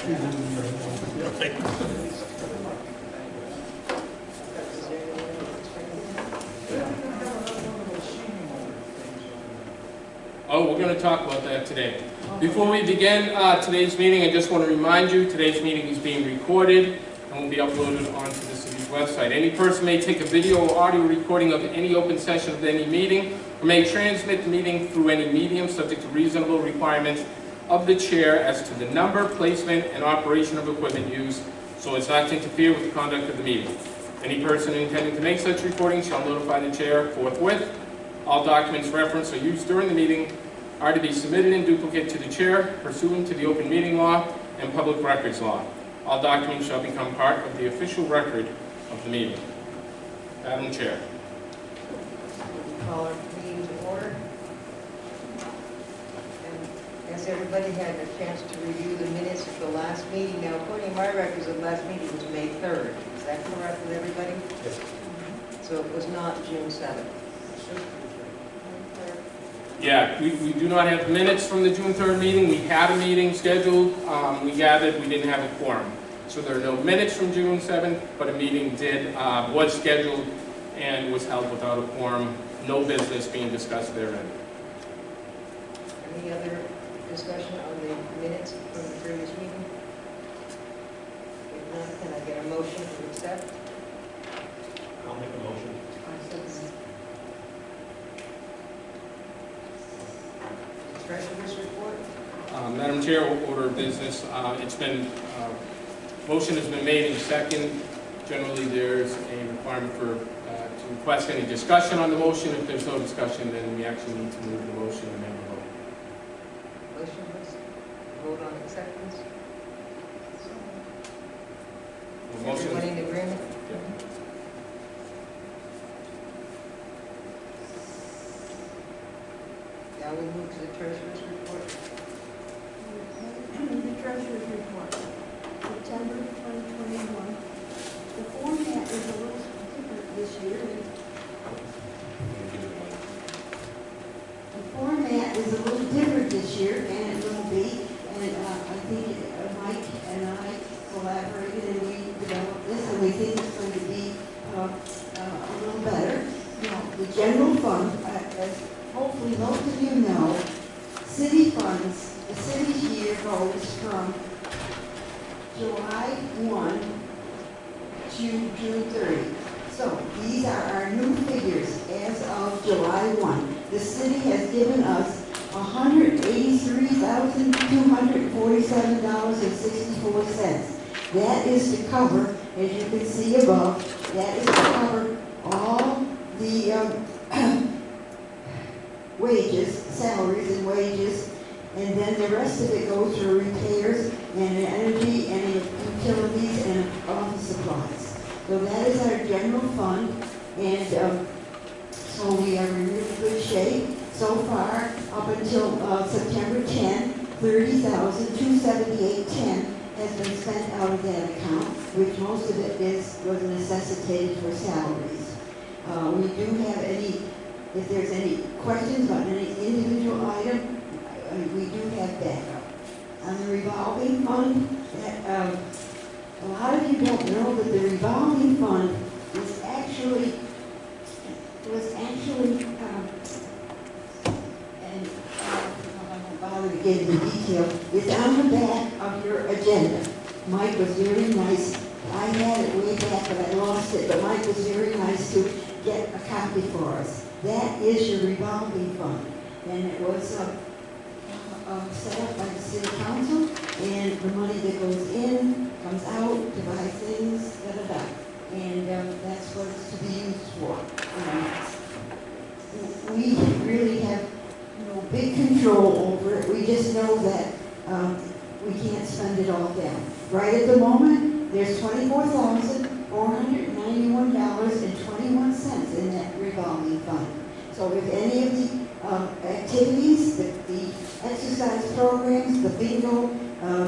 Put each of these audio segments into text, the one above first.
Oh, we're going to talk about that today. Before we begin today's meeting, I just want to remind you today's meeting is being recorded and will be uploaded onto the city's website. Any person may take a video or audio recording of any open session of any meeting or may transmit the meeting through any medium subject to reasonable requirements of the chair as to the number, placement, and operation of equipment used so as not to interfere with the conduct of the meeting. Any person intending to make such recording shall notify the chair forthwith. All documents referenced or used during the meeting are to be submitted in duplicate to the chair pursuant to the open meeting law and public records law. All documents shall become part of the official record of the meeting. Madam Chair. Call our meeting to order. And has everybody had a chance to review the minutes of the last meeting? Now, according to my records, the last meeting was May 3rd. Is that correct with everybody? Yes. So it was not June 7th. Yeah, we do not have minutes from the June 3rd meeting. We had a meeting scheduled. We gathered, we didn't have a quorum. So there are no minutes from June 7th, but a meeting was scheduled and was held without a quorum. No business being discussed therein. Any other discussion on the minutes from the previous meeting? If not, can I get a motion to accept? I'll make a motion. Treasurer's report? Madam Chair, order of business. Motion has been made and second. Generally, there's a requirement for to request any discussion on the motion. If there's no discussion, then we actually need to move the motion and have a vote. Motion, please. Vote on acceptance. Is everybody in agreement? Yeah. Now we move to the treasurer's report. The treasurer's report, September 2021. The format is a little different this year. The format is a little different this year, and it will be. And I think Mike and I collaborated, and we developed this, and we think it's going to be a little better. Now, the general fund, as hopefully most of you know, city funds, the city's year goes from July 1 to June 30. So these are our new figures as of July 1. The city has given us $183,247.64. That is to cover, as you can see above, that is to cover all the wages, salaries and wages, and then the rest of it goes for repairs and energy and utilities and office supplies. So that is our general fund, and so we are in really good shape. So far, up until September 10, $30,278.10 has been spent out of that account, which most of it was necessitated for salaries. We do have if there's any questions about any individual item, we do have backup. On the revolving fund, a lot of you don't know that the revolving fund was actually, and I won't bother to get into detail, it's on the back of your agenda. Mike was very nice. I had it way back, but I lost it, but Mike was very nice to get a copy for us. That is your revolving fund, and it was set up by the city council, and the money that goes in comes out to buy things, and that's what it's to be used for. We really have no big control over it. We just know that we can't spend it all down. Right at the moment, there's $24,491.21 in that revolving fund. So if any of the activities, the exercise programs, the bingo,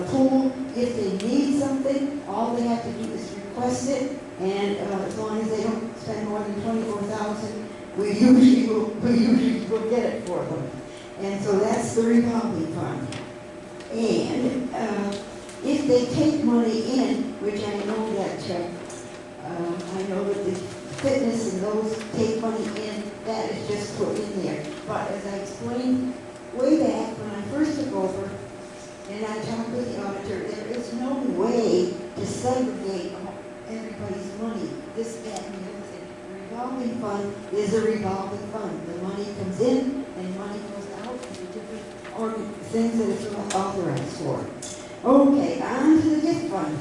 pool, if they need something, all they have to do is request it, and as long as they don't spend more than $24,000, we usually will get it for them. And so that's the revolving fund. And if they take money in, which I know that, I know that the fitness and those take money in, that is just put in there. But as I explained way back when I first took over, and I talked with the auditor, there is no way to segregate everybody's money, this, that, and the other thing. The revolving fund is a revolving fund. The money comes in and money goes out for the different things that it's authorized for. Okay, on to the gift fund.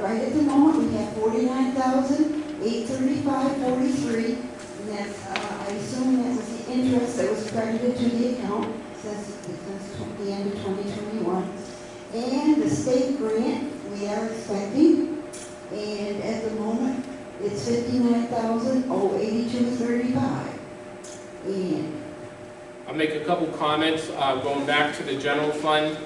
Right at the moment, we have $49,835.43, and that's, I assume that was the interest that was credited to the account since the end of 2021. And the state grant we are expecting, and at the moment, it's $59,082.35. And I'll make a couple comments going back to the general fund.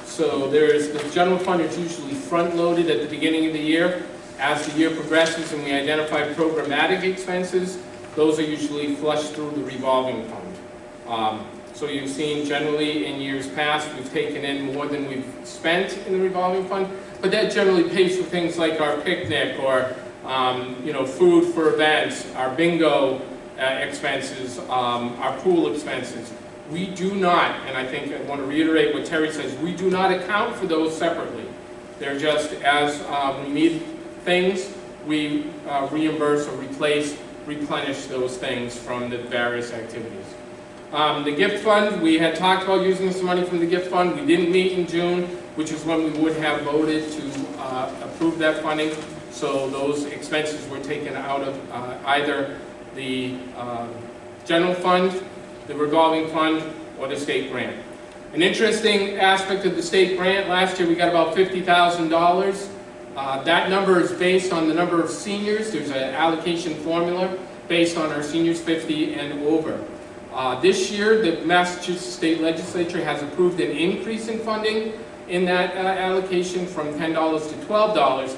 So the general fund is usually front-loaded at the beginning of the year. As the year progresses and we identify programmatic expenses, those are usually flushed through the revolving fund. So you've seen generally in years past, we've taken in more than we've spent in the revolving fund, but that generally pays for things like our picnic or food for events, our bingo expenses, our pool expenses. We do not, and I think I want to reiterate what Terry says, we do not account for those separately. They're just as we need things, we reimburse or replenish those things from the various activities. The gift fund, we had talked about using some money from the gift fund. We didn't meet in June, which is when we would have voted to approve that funding. So those expenses were taken out of either the general fund, the revolving fund, or the state grant. An interesting aspect of the state grant, last year we got about $50,000. That number is based on the number of seniors. There's an allocation formula based on our seniors 50 and over. This year, the Massachusetts State Legislature has approved an increase in funding in that allocation from $10 to $12,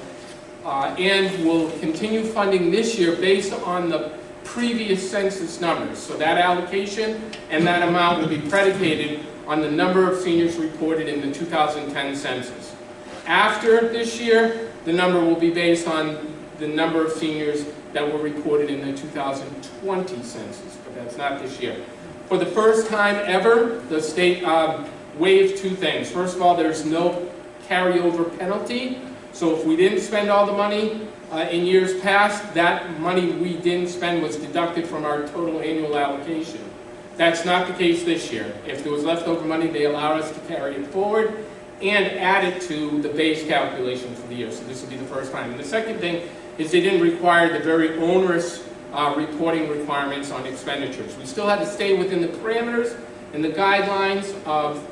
and will continue funding this year based on the previous census numbers. So that allocation and that amount will be predicated on the number of seniors reported in the 2010 census. After this year, the number will be based on the number of seniors that were reported in the 2020 census, but that's not this year. For the first time ever, the state waived two things. First of all, there's no carryover penalty. So if we didn't spend all the money in years past, that money we didn't spend was deducted from our total annual allocation. That's not the case this year. If there was leftover money, they allow us to carry it forward and add it to the base calculation for the year. So this will be the first time. And the second thing is they didn't require the very onerous reporting requirements on expenditures. We still had to stay within the parameters and the guidelines of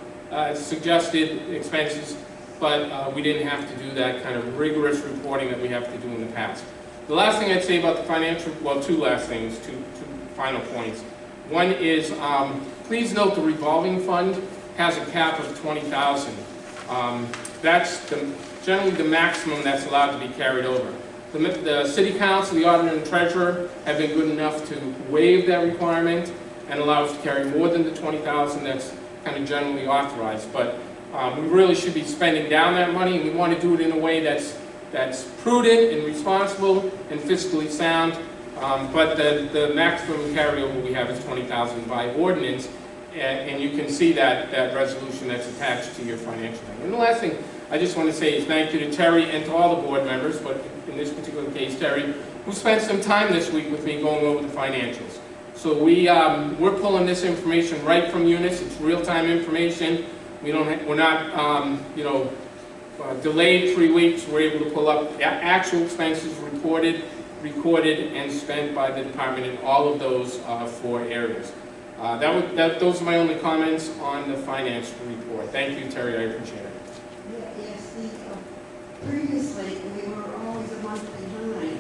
suggested expenses, but we didn't have to do that kind of rigorous reporting that we have to do in the past. The last thing I'd say about the financial, well, two last things, two final points. One is, please note the revolving fund has a cap of $20,000. That's generally the maximum that's allowed to be carried over. The City Council, the Auditor, and Treasurer have been good enough to waive that requirement and allow us to carry more than the $20,000 that's kind of generally authorized. But we really should be spending down that money, and we want to do it in a way that's prudent and responsible and fiscally sound. But the maximum carryover we have is $20,000 by ordinance, and you can see that resolution that's attached to your financial thing. And the last thing I just want to say is thank you to Terry and to all the board members, but in this particular case, Terry, who spent some time this week with me going over the financials. So we're pulling this information right from Eunice. It's real-time information. We're not delayed 3 weeks. We're able to pull up actual expenses recorded, and spent by the department in all of those 4 areas. Those are my only comments on the finance report. Thank you, Terry. I appreciate it. yes, previously we were always a month behind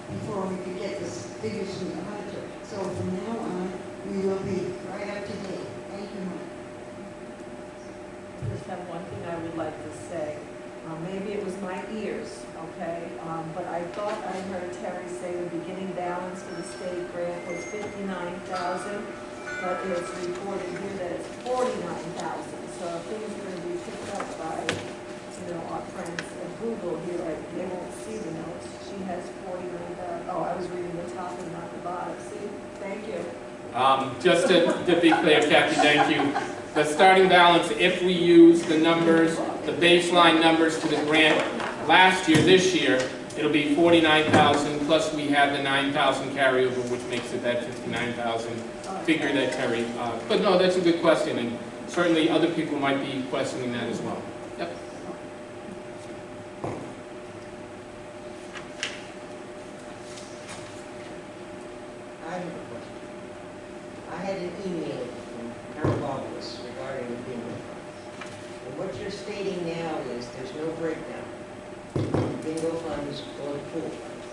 before we could get the figures from the auditor. So from now on, we will be right up to date. Thank you, Mike. I just have one thing I would like to say. Maybe it was my ears, okay? But I thought I heard Terry say the beginning balance for the state grant was $59,000, but it's reported here that it's $49,000. So I think it's going to be up by, our friends at Google here, they won't see the notes. She has 49,000. Oh, I was reading the top and not the bottom. See? Thank you. Just to be clear, Kathy, thank you. The starting balance, if we use the numbers, the baseline numbers to the grant last year, this year, it'll be 49,000 plus we had the 9,000 carryover, which makes it that 59,000 figure that Terry. But no, that's a good question, and certainly other people might be questioning that as well. Yep. I have a question. I had an email from Carol Boblis regarding the bingo fund. And what you're stating now is there's no breakdown. Bingo funds or the pool funds.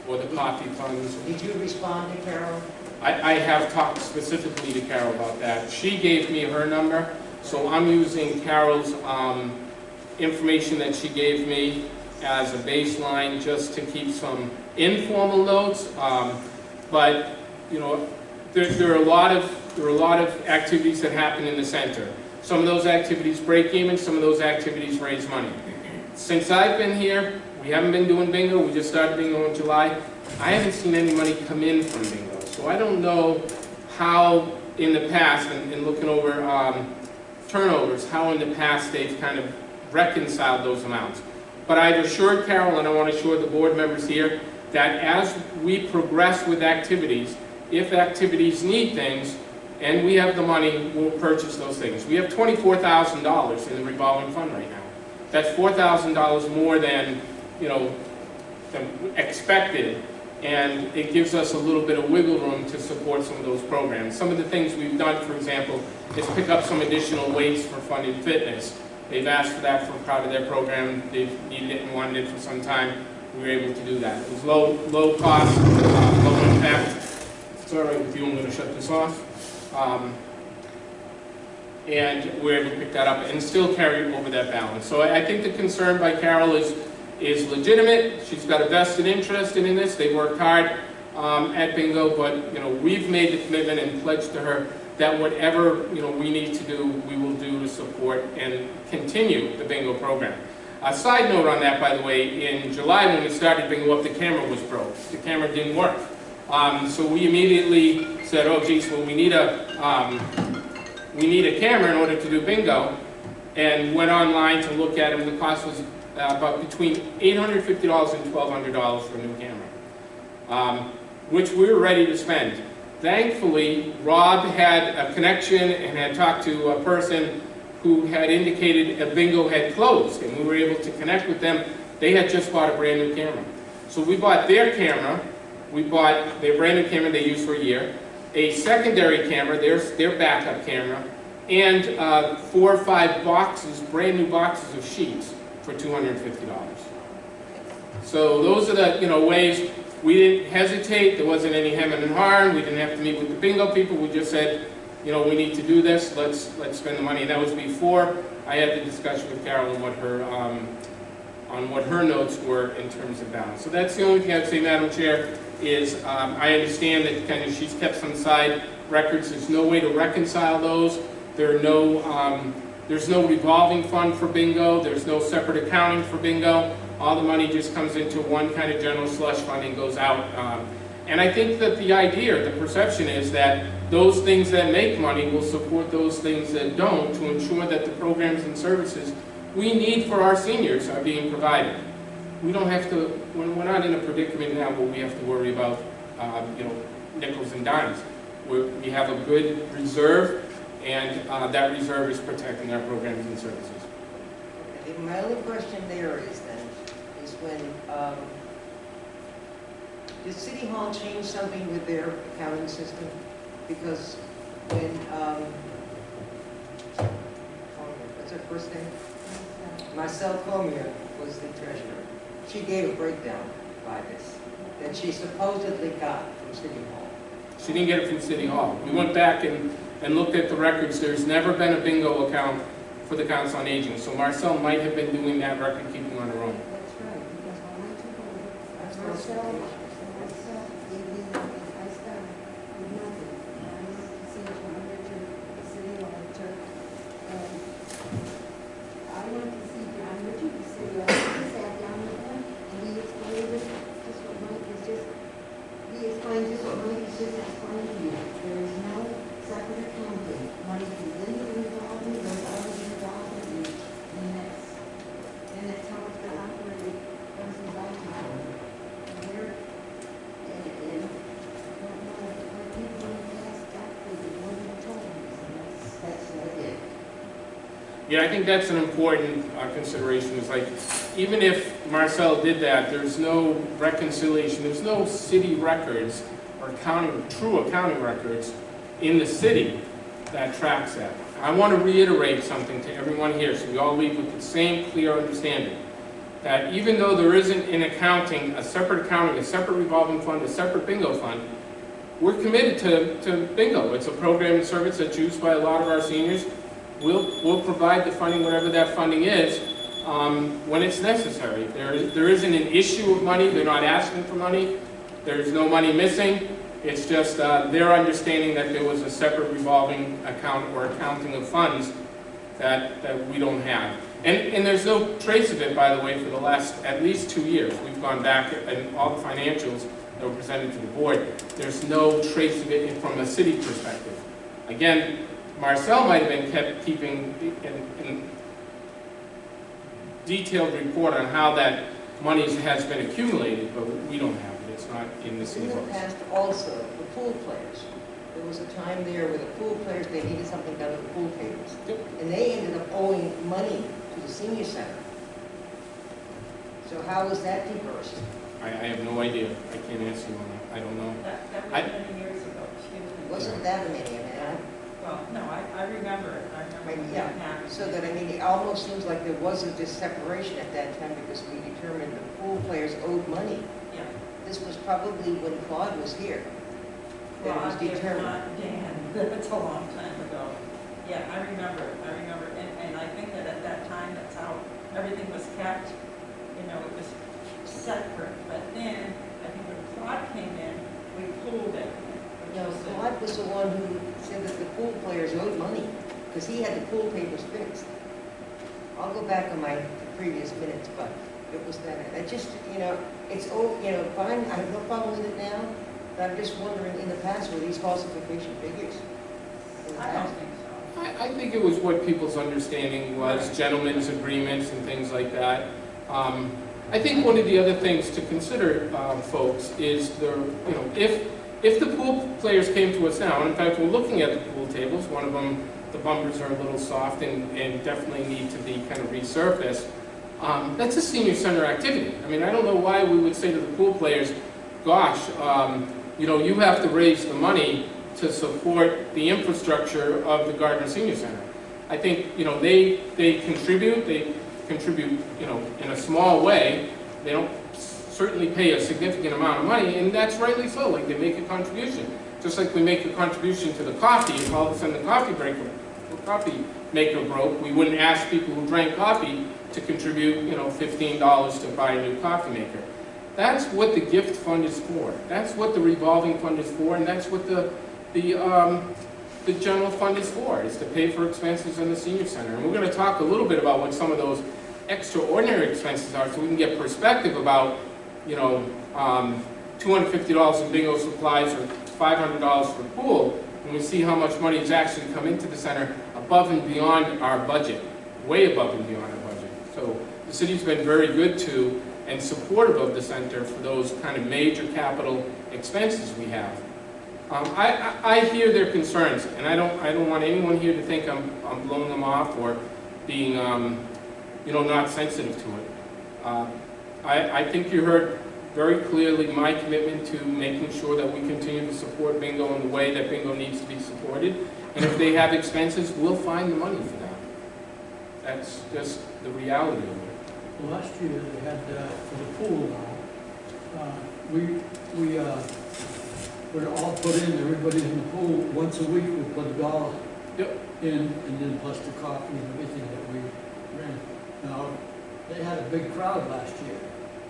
Or the coffee funds. Did you respond to Carol? I have talked specifically to Carol about that. She gave me her number, so I'm using Carol's information that she gave me as a baseline just to keep some informal notes. But there are a lot of activities that happen in the center. Some of those activities break even, some of those activities raise money. Since I've been here, we haven't been doing bingo. We just started bingo in July. I haven't seen any money come in from bingo. So I don't know how in the past, and looking over turnovers, how in the past they've kind of reconciled those amounts. But I've assured Carol, and I want to assure the board members here, that as we progress with activities, if activities need things, and we have the money, we'll purchase those things. We have $24,000 in the revolving fund right now. That's $4,000 more than, than expected, and it gives us a little bit of wiggle room to support some of those programs. Some of the things we've done, for example, is pick up some additional weights for funding fitness. They've asked for that for part of their program. They've needed it and wanted it for some time. We were able to do that. It was low cost, low impact. It's all right with you, I'm going to shut this off. And we're able to pick that up and still carry over that balance. So I think the concern by Carol is legitimate. She's got a vested interest in this. They worked hard at bingo, but we've made the commitment and pledged to her that whatever we need to do, we will do to support and continue the bingo program. A side note on that, by the way, in July when we started bingo up, the camera was broke. The camera didn't work. So we immediately said, oh geez, well we need a camera in order to do bingo, and went online to look at it, and the cost was about between $850 and $1,200 for a new camera, which we were ready to spend. Thankfully, Rob had a connection and had talked to a person who had indicated a bingo had closed, and we were able to connect with them. They had just bought a brand new camera. So we bought their camera, we bought their brand new camera they used for a year, a secondary camera, their backup camera, and 4 or 5 boxes, brand new boxes of sheets for $250. So those are the ways. We didn't hesitate. There wasn't any hemming and hawing. We didn't have to meet with the bingo people. We just said, we need to do this. Let's spend the money. And that was before I had the discussion with Carol on what her notes were in terms of balance. So that's the only thing I'd say, Madam Chair, is I understand that she's kept some side records. There's no way to reconcile those. There's no revolving fund for bingo. There's no separate accounting for bingo. All the money just comes into one kind of general slush fund and goes out. And I think that the idea, the perception is that those things that make money will support those things that don't, to ensure that the programs and services we need for our seniors are being provided. We don't have to, we're not in a predicament now where we have to worry about nickels and dimes. We have a good reserve, and that reserve is protecting our programs and services. Okay, my only question there is when did City Hall change something with their accounting system? Because when what's her first name? Marcel Cormier was the treasurer. She gave a breakdown by this that she supposedly got from City Hall. She didn't get it from City Hall. We went back and looked at the records. There's never been a bingo account for the Council on Aging. So Marcel might have been doing that record keeping on her own. That's right, because when I took over, Marcel gave me that, I started with nothing. And I went to see John Richard, the city auditor, Yeah, I think that's an important consideration. Is like, even if Marcel did that, there's no reconciliation, there's no city records or true accounting records in the city that tracks that. I want to reiterate something to everyone here, so we all leave with the same clear understanding, that even though there isn't in accounting, a separate revolving fund, a separate bingo fund, we're committed to bingo. It's a program and service that's used by a lot of our seniors. We'll provide the funding, whatever that funding is, when it's necessary. There isn't an issue of money. They're not asking for money. There's no money missing. It's just their understanding that there was a separate revolving account or accounting of funds that we don't have. And there's no trace of it, by the way, for the last at least 2 years. We've gone back and all the financials that were presented to the board. There's no trace of it from a city perspective. Again, Marcel might have been keeping a detailed report on how that money has been accumulated, but we don't have it. It's not in the city In the books. past also, the pool players. There was a time there where the pool players, they needed something done with the pool tables. Yep. And they ended up owing money to the senior center. So how was that reversed? I have no idea. I can't answer you on that. I don't know. That was many years ago, excuse me. It wasn't that many, I mean, Well, no, I remember it. I remember when yeah. that happened. So that, I mean, it almost seems like there wasn't this separation at that time because we determined the pool players owed money. Yeah. This was probably when Claude was here. That it was Well, if determined. not Dan, that's a long time ago. Yeah, I remember, and I think that at that time, that's how everything was kept. You know, it was separate, but then, I think when Claude came in, we pooled it. which No, was the- Claude was the one who said that the pool players owed money, because he had the pool tables fixed. I'll go back on my previous minutes, but it was that, I just, you know, it's, fine, I have no problem with it now, but I'm just wondering, in the past, were these falsification figures? In the I don't past? think so. I think it was what people's understanding was, gentlemen's agreements and things like that. I think one of the other things to consider, folks, is if the pool players came to us now, and in fact we're looking at the pool tables, one of them, the bumpers are a little soft and definitely need to be kind of resurfaced, that's a senior center activity. I mean, I don't know why we would say to the pool players, gosh, you have to raise the money to support the infrastructure of the Gardner Senior Center. I think, they contribute, in a small way. They don't certainly pay a significant amount of money, and that's rightly so. Like, they make a contribution. Just like we make a contribution to the coffee, if all of a sudden the coffee maker broke, we wouldn't ask people who drank coffee to contribute, $15 to buy a new coffee maker. That's what the gift fund is for. That's what the revolving fund is for, and that's what the general fund is for, is to pay for expenses in the senior center. And we're going to talk a little bit about what some of those extraordinary expenses are, so we can get perspective about, $250 in bingo supplies or $500 for pool, when we see how much money has actually come into the center above and beyond our budget, way above and beyond our budget. So the city's been very good to and supportive of the center for those kind of major capital expenses we have. I hear their concerns, and I don't want anyone here to think I'm blowing them off or being, not sensitive to it. I think you heard very clearly my commitment to making sure that we continue to support bingo in the way that bingo needs to be supported. And if they have expenses, we'll find the money for that. That's just the reality of it. Well, last year they had, for the pool now, we would all put in, everybody in the pool, once a week we put $1 Yep. in, and then plus the coffee and everything that we ran. Now, they had a big crowd last year.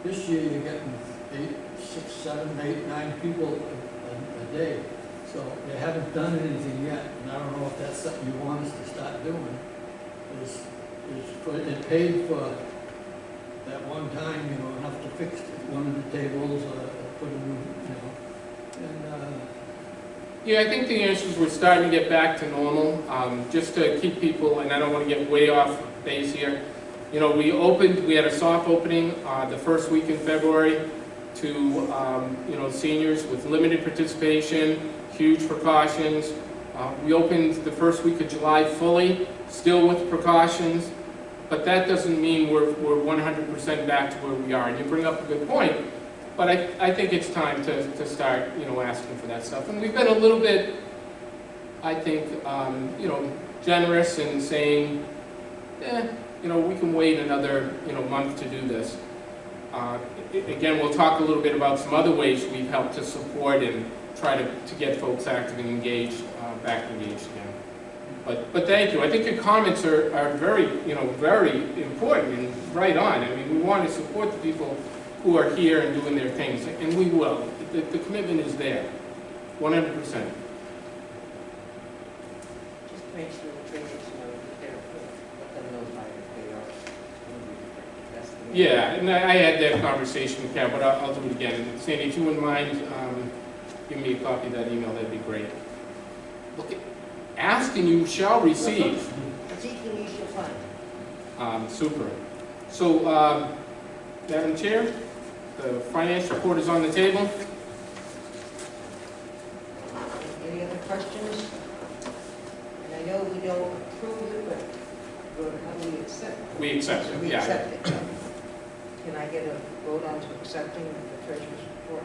This year you're getting 8, 6, 7, 8, 9 people a day. So they haven't done anything yet, and I don't know if that's something you want us to start doing. It paid for that one time, enough to fix one of the tables, put a new, Yeah, I think the answer is we're starting to get back to normal. Just to keep people, and I don't want to get way off base here. We had a soft opening the first week in February to, seniors with limited participation, huge precautions. We opened the first week of July fully, still with precautions, but that doesn't mean we're 100% back to where we are. And you bring up a good point, but I think it's time to start, asking for that stuff. And we've been a little bit, I think, generous in saying, we can wait another, month to do this. Again, we'll talk a little bit about some other ways we've helped to support and try to get folks active and engaged, back engaged again. But thank you. I think your comments are very, very important and right on. I mean, we want to support the people who are here and doing their things, and we will. The commitment is there, 100%. Just to make sure the trainers know that they're, let them know by if they are. That's the- Yeah, and I had that conversation with Kat, but I'll do it again. Sandy, if you wouldn't mind giving me a copy of that email, that'd be great. Look, ask and you shall receive. Seeking you shall find. Super. So, Madam Chair, the finance report is on the table. Any other questions? And I know we don't approve it, but how do we accept it? We accept it, We yeah. accept it. Can I get a vote on to accepting the treasurer's report?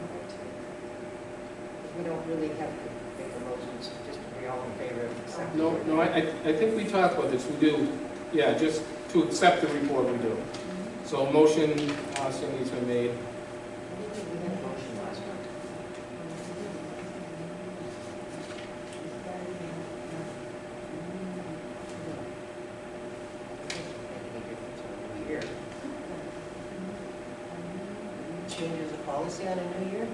We don't really have to make a motion, so just to be all in favor of accepting. No, I think we talked about this. We do, yeah, just to accept the report, we do. So motion, Cindy's been made. I think we had a motion last month. Year. Changes the policy on a new year?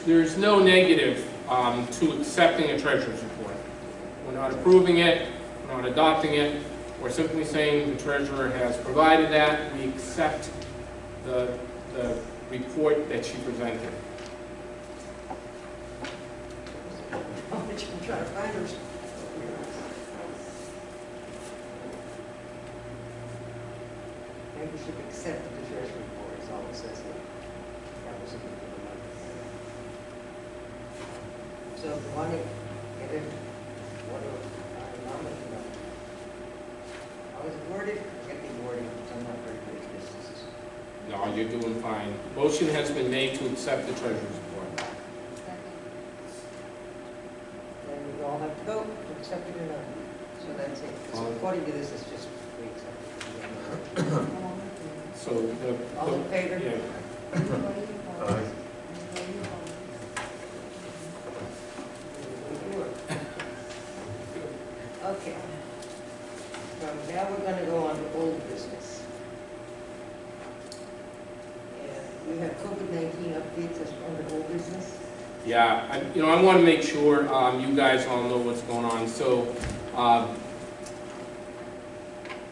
There's no negative to accepting a treasurer's report. We're not approving it, we're not adopting it, we're simply saying the treasurer has provided that, we accept the report that she presented. Oh, but you can try to find her. Maybe we should accept the treasurer's report, is all it says here. That was a good one. So if you want to get it, what do I nominate them? How is it worded? Get the wording, I'm not very good at this. No, you're doing fine. Motion has been made to accept the treasurer's report. Then we all have to vote to accept it or not. So that's it. So according to this, it's just we accept it. So the... All in favor? Yeah. Okay. So now we're going to go on to old business. And we have COVID-19 updates as under old business. Yeah, I want to make sure you guys all know what's going on. So,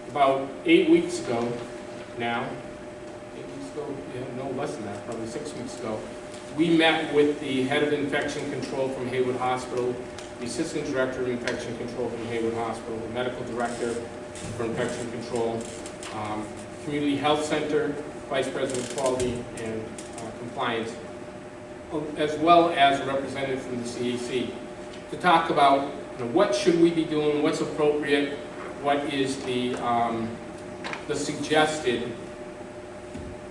about 8 weeks ago now, 8 weeks ago, yeah, no less than that, probably 6 weeks ago, we met with the head of infection control from Hayward Hospital, the assistant director of infection control from Hayward Hospital, the medical director for infection control, community health center, vice president of quality and compliance, as well as a representative from the CAC, to talk about what should we be doing, what's appropriate, what is the suggested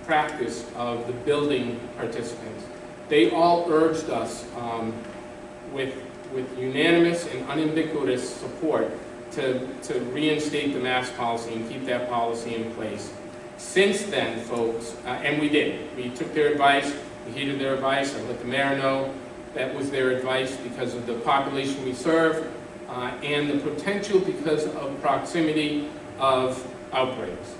practice of the building participants. They all urged us with unanimous and unambiguous support to reinstate the mask policy and keep that policy in place. Since then, folks, and we did. We took their advice, we heeded their advice. I let the mayor know that was their advice because of the population we serve and the potential because of proximity of outbreaks.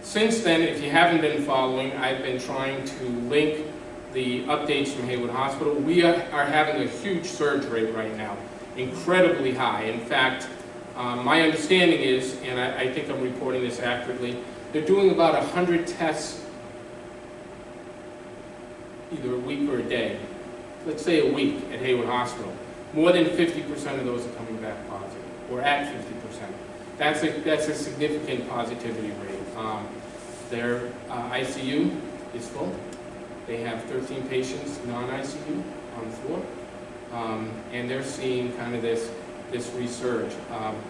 Since then, if you haven't been following, I've been trying to link the updates from Hayward Hospital. We are having a huge surge rate right now, incredibly high. In fact, my understanding is, and I think I'm reporting this accurately, they're doing about 100 tests either a week or a day. Let's say a week at Hayward Hospital. more than 50% of those are coming back positive, or at 50%. That's a significant positivity rate. Their ICU is full. They have 13 patients non-ICU on the floor, and they're seeing kind of this resurge.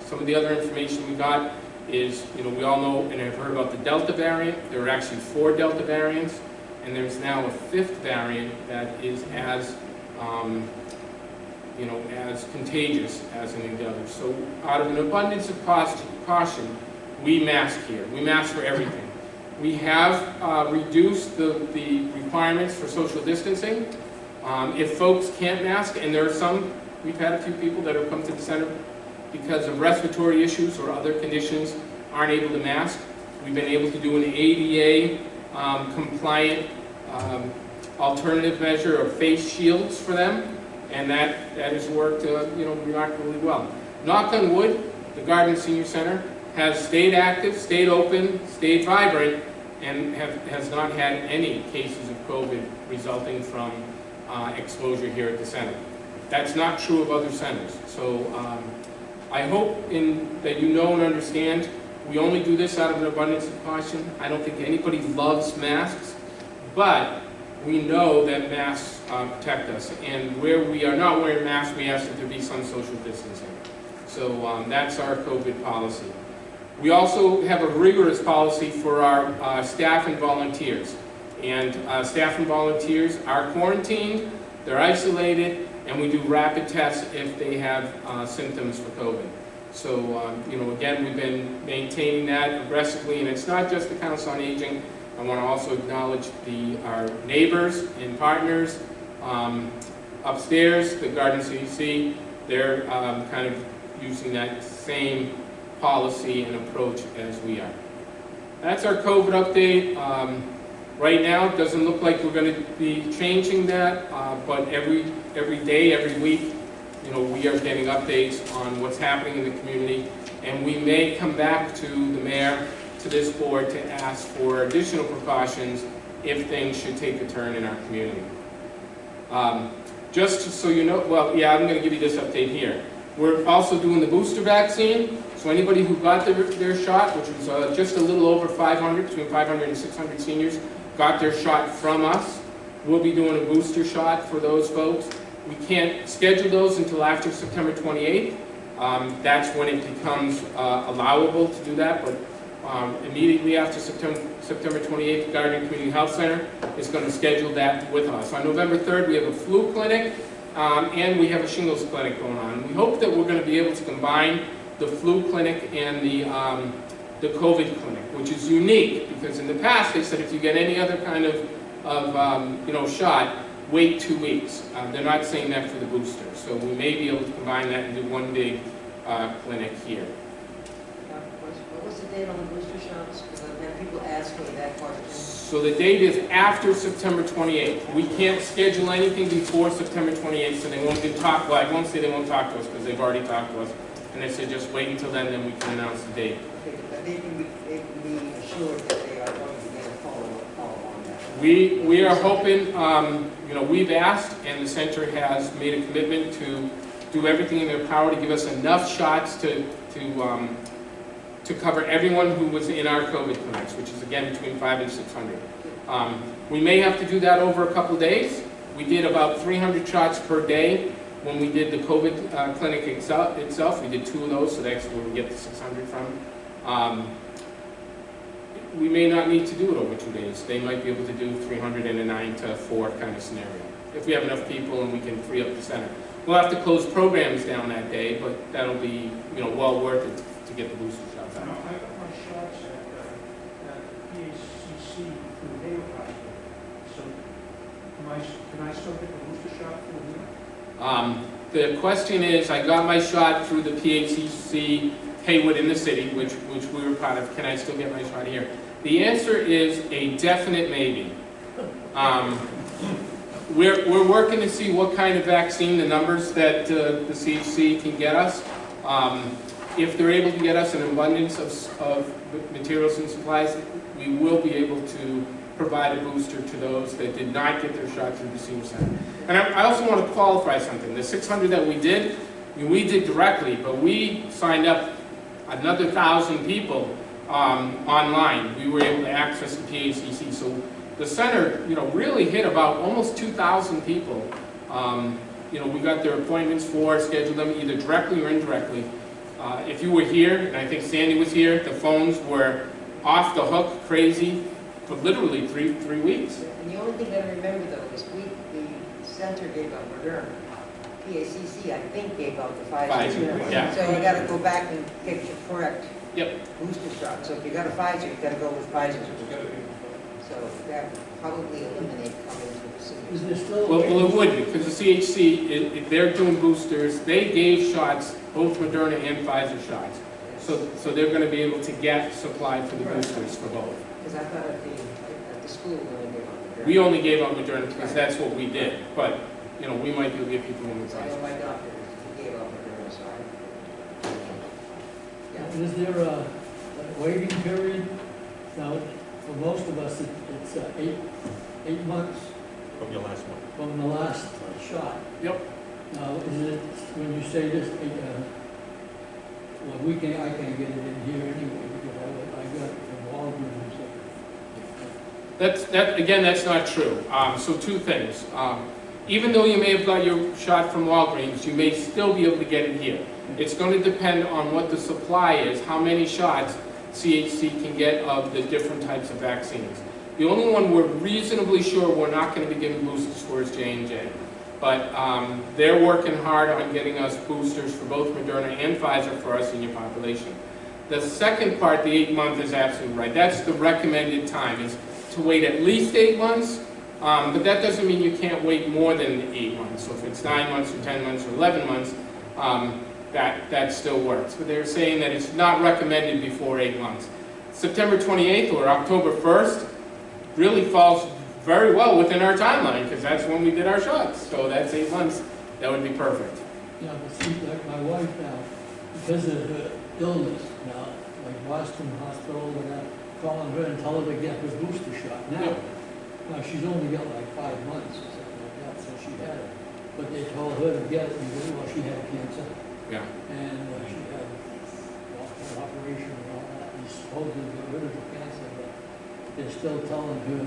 Some of the other information we got is, we all know and have heard about the Delta variant. There are actually 4 Delta variants, and there's now a 5th variant that is as contagious as any of the others. So out of an abundance of caution, we mask here. We mask for everything. We have reduced the requirements for social distancing. If folks can't mask, and there are some, we've had a few people that have come to the center because of respiratory issues or other conditions, aren't able to mask. We've been able to do an ADA compliant alternative measure of face shields for them, and that has worked remarkably well. Knock on wood, the Gardner Senior Center has stayed active, stayed open, stayed vibrant, and has not had any cases of COVID resulting from exposure here at the center. That's not true of other centers. So I hope that you know and understand, we only do this out of an abundance of caution. I don't think anybody loves masks, but we know that masks protect us. And where we are not wearing masks, we ask that there be some social distancing. So that's our COVID policy. We also have a rigorous policy for our staff and volunteers. And staff and volunteers are quarantined, they're isolated, and we do rapid tests if they have symptoms for COVID. So, again, we've been maintaining that aggressively, and it's not just the Council on Aging. I want to also acknowledge our neighbors and partners upstairs, the Gardner CDC. They're kind of using that same policy and approach as we are. That's our COVID update. Right now, it doesn't look like we're going to be changing that, but every day, every week, we are getting updates on what's happening in the community, and we may come back to the mayor, to this board, to ask for additional precautions if things should take a turn in our community. Just so you know, I'm going to give you this update here. We're also doing the booster vaccine, so anybody who got their shot, which was just a little over 500, between 500 and 600 seniors, got their shot from us. We'll be doing a booster shot for those folks. We can't schedule those until after September 28th. That's when it becomes allowable to do that, but immediately after September 28th, the Gardner Community Health Center is going to schedule that with us. On November 3rd, we have a flu clinic, and we have a shingles clinic going on. We hope that we're going to be able to combine the flu clinic and the COVID clinic, which is unique because in the past they said if you get any other kind of shot, wait 2 weeks. They're not saying that for the booster, so we may be able to combine that and do one big clinic here. What was the date on the booster shots? Because I've had people ask me that question. So the date is after September 28th. We can't schedule anything before September 28th, so they won't even talk. Well, I won't say they won't talk to us because they've already talked to us, and they said just wait until then we can announce the date. Okay, but they can be assured that they are going to get a follow on that. We are hoping, we've asked, and the center has made a commitment to do everything in their power to give us enough shots to cover everyone who was in our COVID clinics, which is again between 500 and 600. We may have to do that over a couple of days. We did about 300 shots per day when we did the COVID clinic itself. We did 2 of those, so that's where we get the 600 from. We may not need to do it over 2 days. They might be able to do 300 in a 9 to 4 kind of scenario, if we have enough people and we can free up the center. We'll have to close programs down that day, but that'll be well worth it to get the booster shots out. I got my shots at PACC through the Hayward Hospital. So can I still get the booster shot through here? The question is, I got my shot through the PACC Haywood in the city, which we were part of. Can I still get my shot here? The answer is a definite maybe. We're working to see what kind of vaccine, the numbers that the CHC can get us. If they're able to get us an abundance of materials and supplies, we will be able to provide a booster to those that did not get their shot through the senior center. And I also want to qualify something. The 600 that we did directly, but we signed up another 1,000 people online. We were able to access the PACC. So the center, really hit about almost 2,000 people. We got their appointments scheduled them either directly or indirectly. If you were here, and I think Sandy was here, the phones were off the hook, crazy, for literally three weeks. And the only thing that I remember though is the center gave out Moderna. PACC, I think, gave out the Pfizer. Pfizer, yeah. So you gotta go back and get your correct Yep. booster shot. So if you got a Pfizer, you gotta go with Pfizer. So that would probably eliminate coming to the city. Is there still? Well, it would, because the CHC, if they're doing boosters, they gave shots, both Moderna and Pfizer shots. So they're going to be able to get supply for the boosters for both. Because I thought at the school we only gave out Moderna. We only gave out Moderna because that's what we did, but, we might be able to get people in with So I know Pfizer. my doctor gave out Moderna, so yeah. Is there a waiting period? Now, for most of us, it's 8 months From your last one. from the last shot. Yep. Now, is it, when you say this, well, I can't get it in here anyway, because I got it from Walgreens. That's not true. So two things. Even though you may have got your shot from Walgreens, you may still be able to get it here. It's going to depend on what the supply is, how many shots CHC can get of the different types of vaccines. The only one we're reasonably sure we're not going to be giving boosters for is J&J. But they're working hard on getting us boosters for both Moderna and Pfizer for our senior population. The second part, the 8 month, is absolutely right. That's the recommended time, is to wait at least 8 months, but that doesn't mean you can't wait more than 8 months. So if it's 9 months or 10 months or 11 months, that still works. But they're saying that it's not recommended before 8 months. September 28th or October 1st really falls very well within our timeline, because that's when we did our shots. So that's 8 months. That would be perfect. Yeah, but see, like my wife now, because of her illness now, like Boston Hospital, and I'm calling her and tell her to get her booster shot now. Yep. Now, she's only got like 5 months or something like that since she had it. But they told her to get it because, well, she had cancer. Yeah. And she had an operation and all that, and supposedly got rid of the cancer, but they're still telling her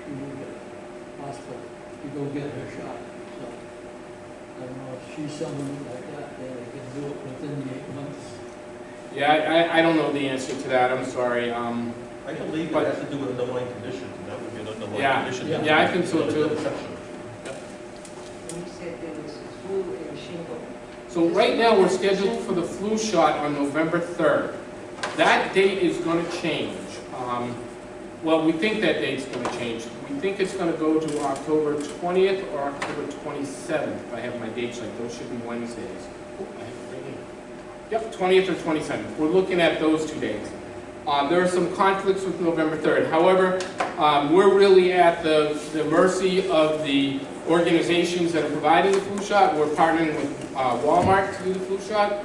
to go to the hospital to go get her shot. So, I don't know if she's someone like that, they can do it within the 8 months. Yeah, I don't know the answer to that. I'm sorry. I believe it has to do with underlying conditions, and that would be an underlying Yeah. condition. Yeah, I think so, too. Exception. You said there was flu and shingle. So right now, we're scheduled for the flu shot on November 3rd. That date is going to change. Well, we think that date's going to change. We think it's going to go to October 20th or October 27th, if I have my dates right. Those should be Wednesdays. Oh, I have it right here. Yep, 20th or 27th. We're looking at those 2 days. There are some conflicts with November 3rd. However, we're really at the mercy of the organizations that are providing the flu shot. We're partnering with Walmart to do the flu shot.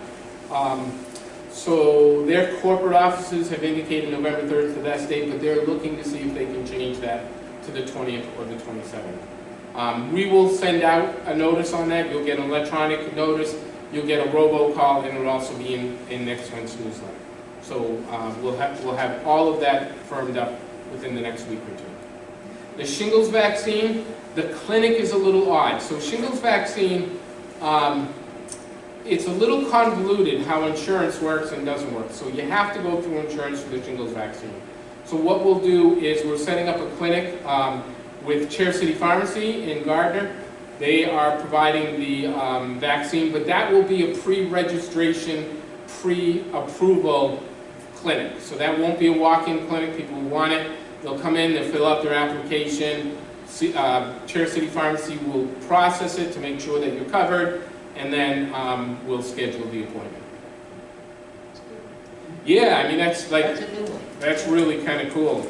So their corporate offices have indicated November 3rd for that date, but they're looking to see if they can change that to the 20th or the 27th. We will send out a notice on that. You'll get an electronic notice. You'll get a robocall, and it'll also be in next month's newsletter. So we'll have all of that firmed up within the next week or two. The shingles vaccine, the clinic is a little odd. So shingles vaccine, it's a little convoluted how insurance works and doesn't work. So you have to go through insurance for the shingles vaccine. So what we'll do is we're setting up a clinic with Chair City Pharmacy in Gardner. They are providing the vaccine, but that will be a pre-registration, pre-approval clinic. So that won't be a walk-in clinic. People who want it, they'll come in, they'll fill out their application. Chair City Pharmacy will process it to make sure that you're covered, and then we'll schedule the appointment. Yeah, I mean, that's like, That's a new one. that's really kind of cool.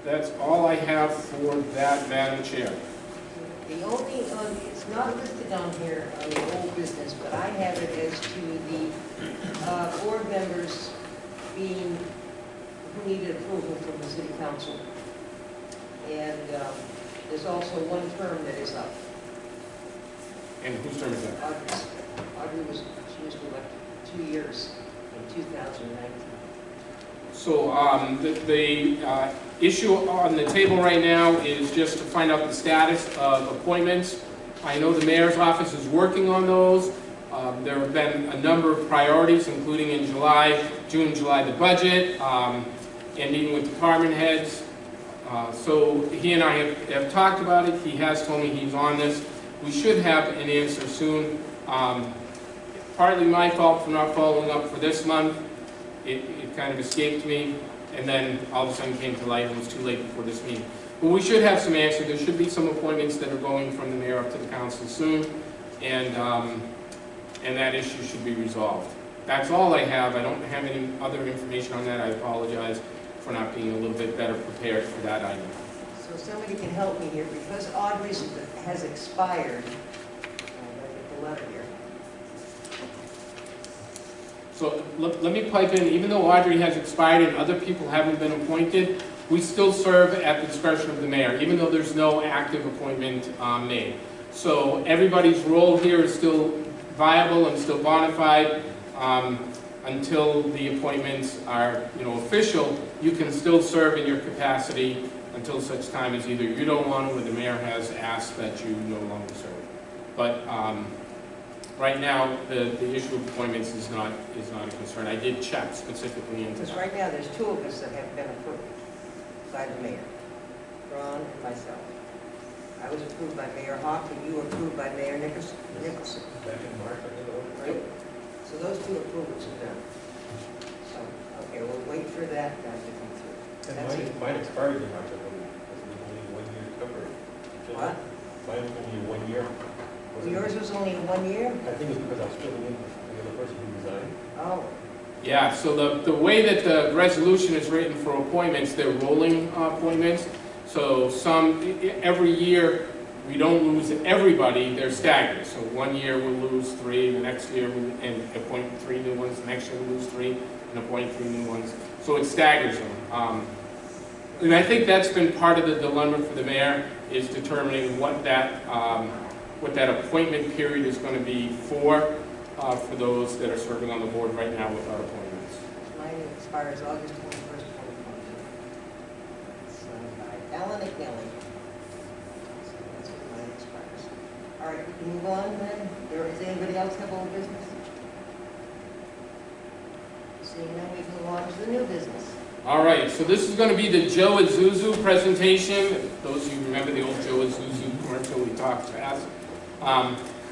That's all I have for that, Madam Chair. The only, it's not listed on here on the old business, but I have it as to the board members being who needed approval from the city council. And there's also one term that is up. And whose term is that? Audrey she was elected 2 years in 2019. So the issue on the table right now is just to find out the status of appointments. I know the mayor's office is working on those. There have been a number of priorities, including in June, July, the budget, and meeting with department heads. So he and I have talked about it. He has told me he's on this. We should have an answer soon. Partly my fault for not following up for this month. It kind of escaped me, and then all of a sudden came to light. It was too late before this meeting. But we should have some answers. There should be some appointments that are going from the mayor up to the council soon, and that issue should be resolved. That's all I have. I don't have any other information on that. I apologize for not being a little bit better prepared for that item. So somebody can help me here, because Audrey's has expired. I'm going to get the letter here. So let me pipe in, even though Audrey has expired and other people haven't been appointed, we still serve at the discretion of the mayor, even though there's no active appointment made. So everybody's role here is still viable and still bona fide until the appointments are, official. You can still serve in your capacity until such time as either you don't want to or the mayor has asked that you no longer serve. But right now, the issue of appointments is not a concern. I did check specifically into Because that. right now, there's two of us that have been approved by the mayor, Ron and myself. I was approved by Mayor Hawk, and you were approved by Mayor Nicholson. Back in March, I think it was. Right? So those two approvals are done. So, okay, we'll wait for that to come through. And That's it. mine expired in March, I believe. It was only 1 year covered. What? Mine was only 1 year. Well, yours was only 1 year? I think it's because I was filling in for the other person who resigned. Oh, Yeah, so the way that the resolution is written for appointments, they're rolling appointments. So every year, we don't lose everybody, they're staggered. So 1 year we'll lose 3, the next year and appoint 3 new ones, the next year we'll lose 3 and appoint 3 new ones. So it staggers them. And I think that's been part of the dilemma for the mayor, is determining what that appointment period is going to be for those that are serving on the board right now without appointments. mine expires August 21st, 2022. So, Alan McNally. So that's when mine expires. All right, we can move on then. Does anybody else have old business? Seeing none, we can move on to the new business. All right, so this is going to be the Joe Isuzu presentation. Those of you remember the old Joe Isuzu commercial we talked past.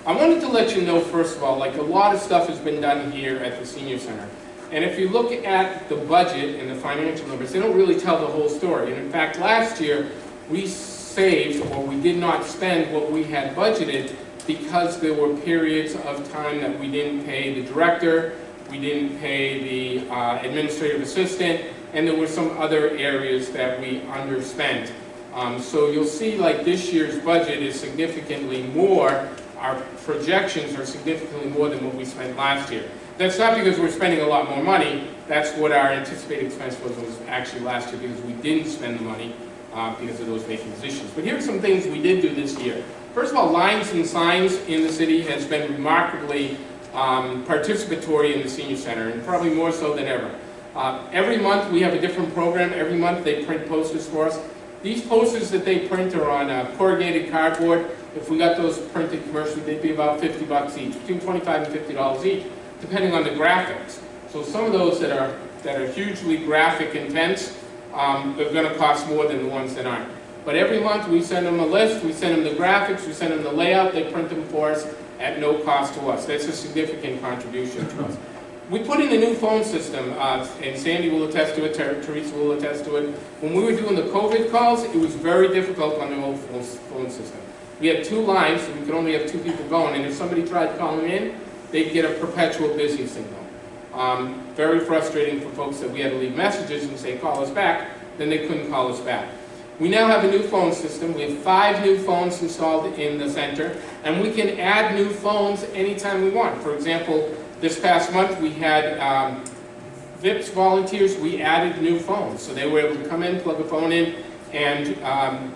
I wanted to let you know, first of all, like a lot of stuff has been done here at the Senior Center. And if you look at the budget and the financial numbers, they don't really tell the whole story. And in fact, last year, we saved, or we did not spend what we had budgeted because there were periods of time that we didn't pay the director, we didn't pay the administrative assistant, and there were some other areas that we underspent. So you'll see like this year's budget is significantly more, our projections are significantly more than what we spent last year. That's not because we're spending a lot more money, that's what our anticipated expense was actually last year, because we didn't spend the money because of those vacant positions. But here are some things we did do this year. First of all, lines and signs in the city has been remarkably participatory in the Senior Center, and probably more so than ever. Every month we have a different program. Every month they print posters for us. These posters that they print are on corrugated cardboard. If we got those printed commercially, they'd be about $50 each, between $25 and $50 each, depending on the graphics. So some of those that are hugely graphic intense, they're going to cost more than the ones that aren't. But every month we send them a list, we send them the graphics, we send them the layout, they print them for us at no cost to us. That's a significant contribution to us. We put in a new phone system, and Sandy will attest to it, Teresa will attest to it. When we were doing the COVID calls, it was very difficult on the old phone system. We had 2 lines, so we could only have 2 people going, and if somebody tried calling in, they'd get a perpetual busy signal. Very frustrating for folks that we had to leave messages and say, call us back, then they couldn't call us back. We now have a new phone system. We have 5 new phones installed in the center, and we can add new phones anytime we want. For example, this past month we had VIPS volunteers, we added new phones. So they were able to come in, plug a phone in, and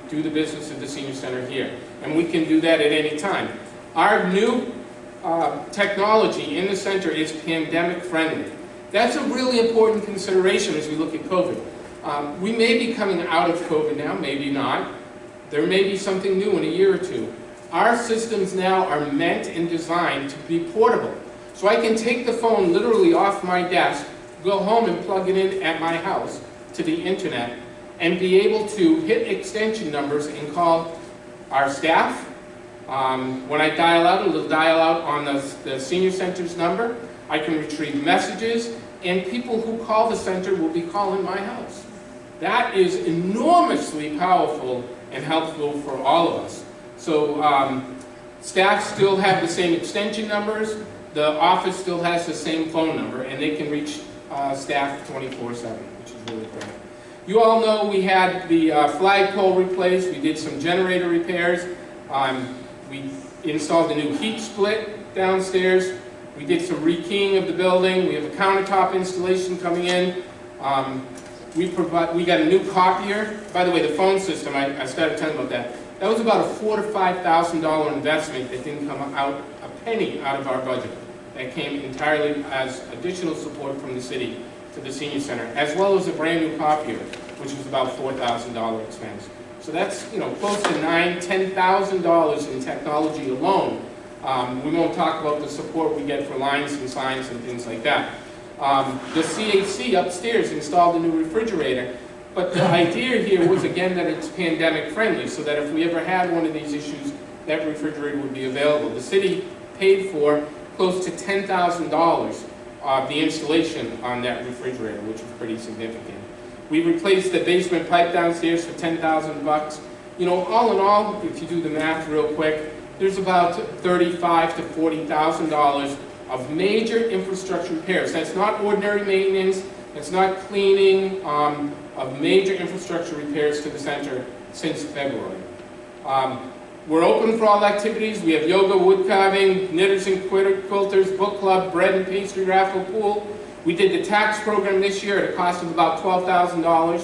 do the business of the senior center here. And we can do that at any time. Our new technology in the center is pandemic friendly. That's a really important consideration as we look at COVID. We may be coming out of COVID now, maybe not. There may be something new in a year or two. Our systems now are meant and designed to be portable. So I can take the phone literally off my desk, go home and plug it in at my house to the internet, and be able to hit extension numbers and call our staff. When I dial out, it'll dial out on the senior center's number. I can retrieve messages, and people who call the center will be calling my house. That is enormously powerful and helpful for all of us. So staff still have the same extension numbers, the office still has the same phone number, and they can reach staff 24/7, which is really great. You all know we had the flagpole replaced, we did some generator repairs, we installed a new heat split downstairs, we did some rekeying of the building, we have a countertop installation coming in. We got a new copier. By the way, the phone system, I started telling about that. That was about a $4,000 to $5,000 investment that didn't come out a penny out of our budget. That came entirely as additional support from the city to the senior center, as well as a brand new copier, which was about $4,000 expense. So that's close to $9,000 to $10,000 in technology alone. We won't talk about the support we get for lines and signs and things like that. The CHC upstairs installed a new refrigerator, but the idea here was again that it's pandemic friendly, so that if we ever had one of these issues, that refrigerator would be available. The city paid for close to $10,000 of the installation on that refrigerator, which was pretty significant. We replaced the basement pipe downstairs for $10,000. All in all, if you do the math real quick, there's about $35,000 to $40,000 of major infrastructure repairs. That's not ordinary maintenance, that's not cleaning, of major infrastructure repairs to the center since February. We're open for all activities. We have yoga, wood carving, knitters and quilters, book club, bread and pastry raffle, pool. We did the tax program this year at a cost of about $12,000.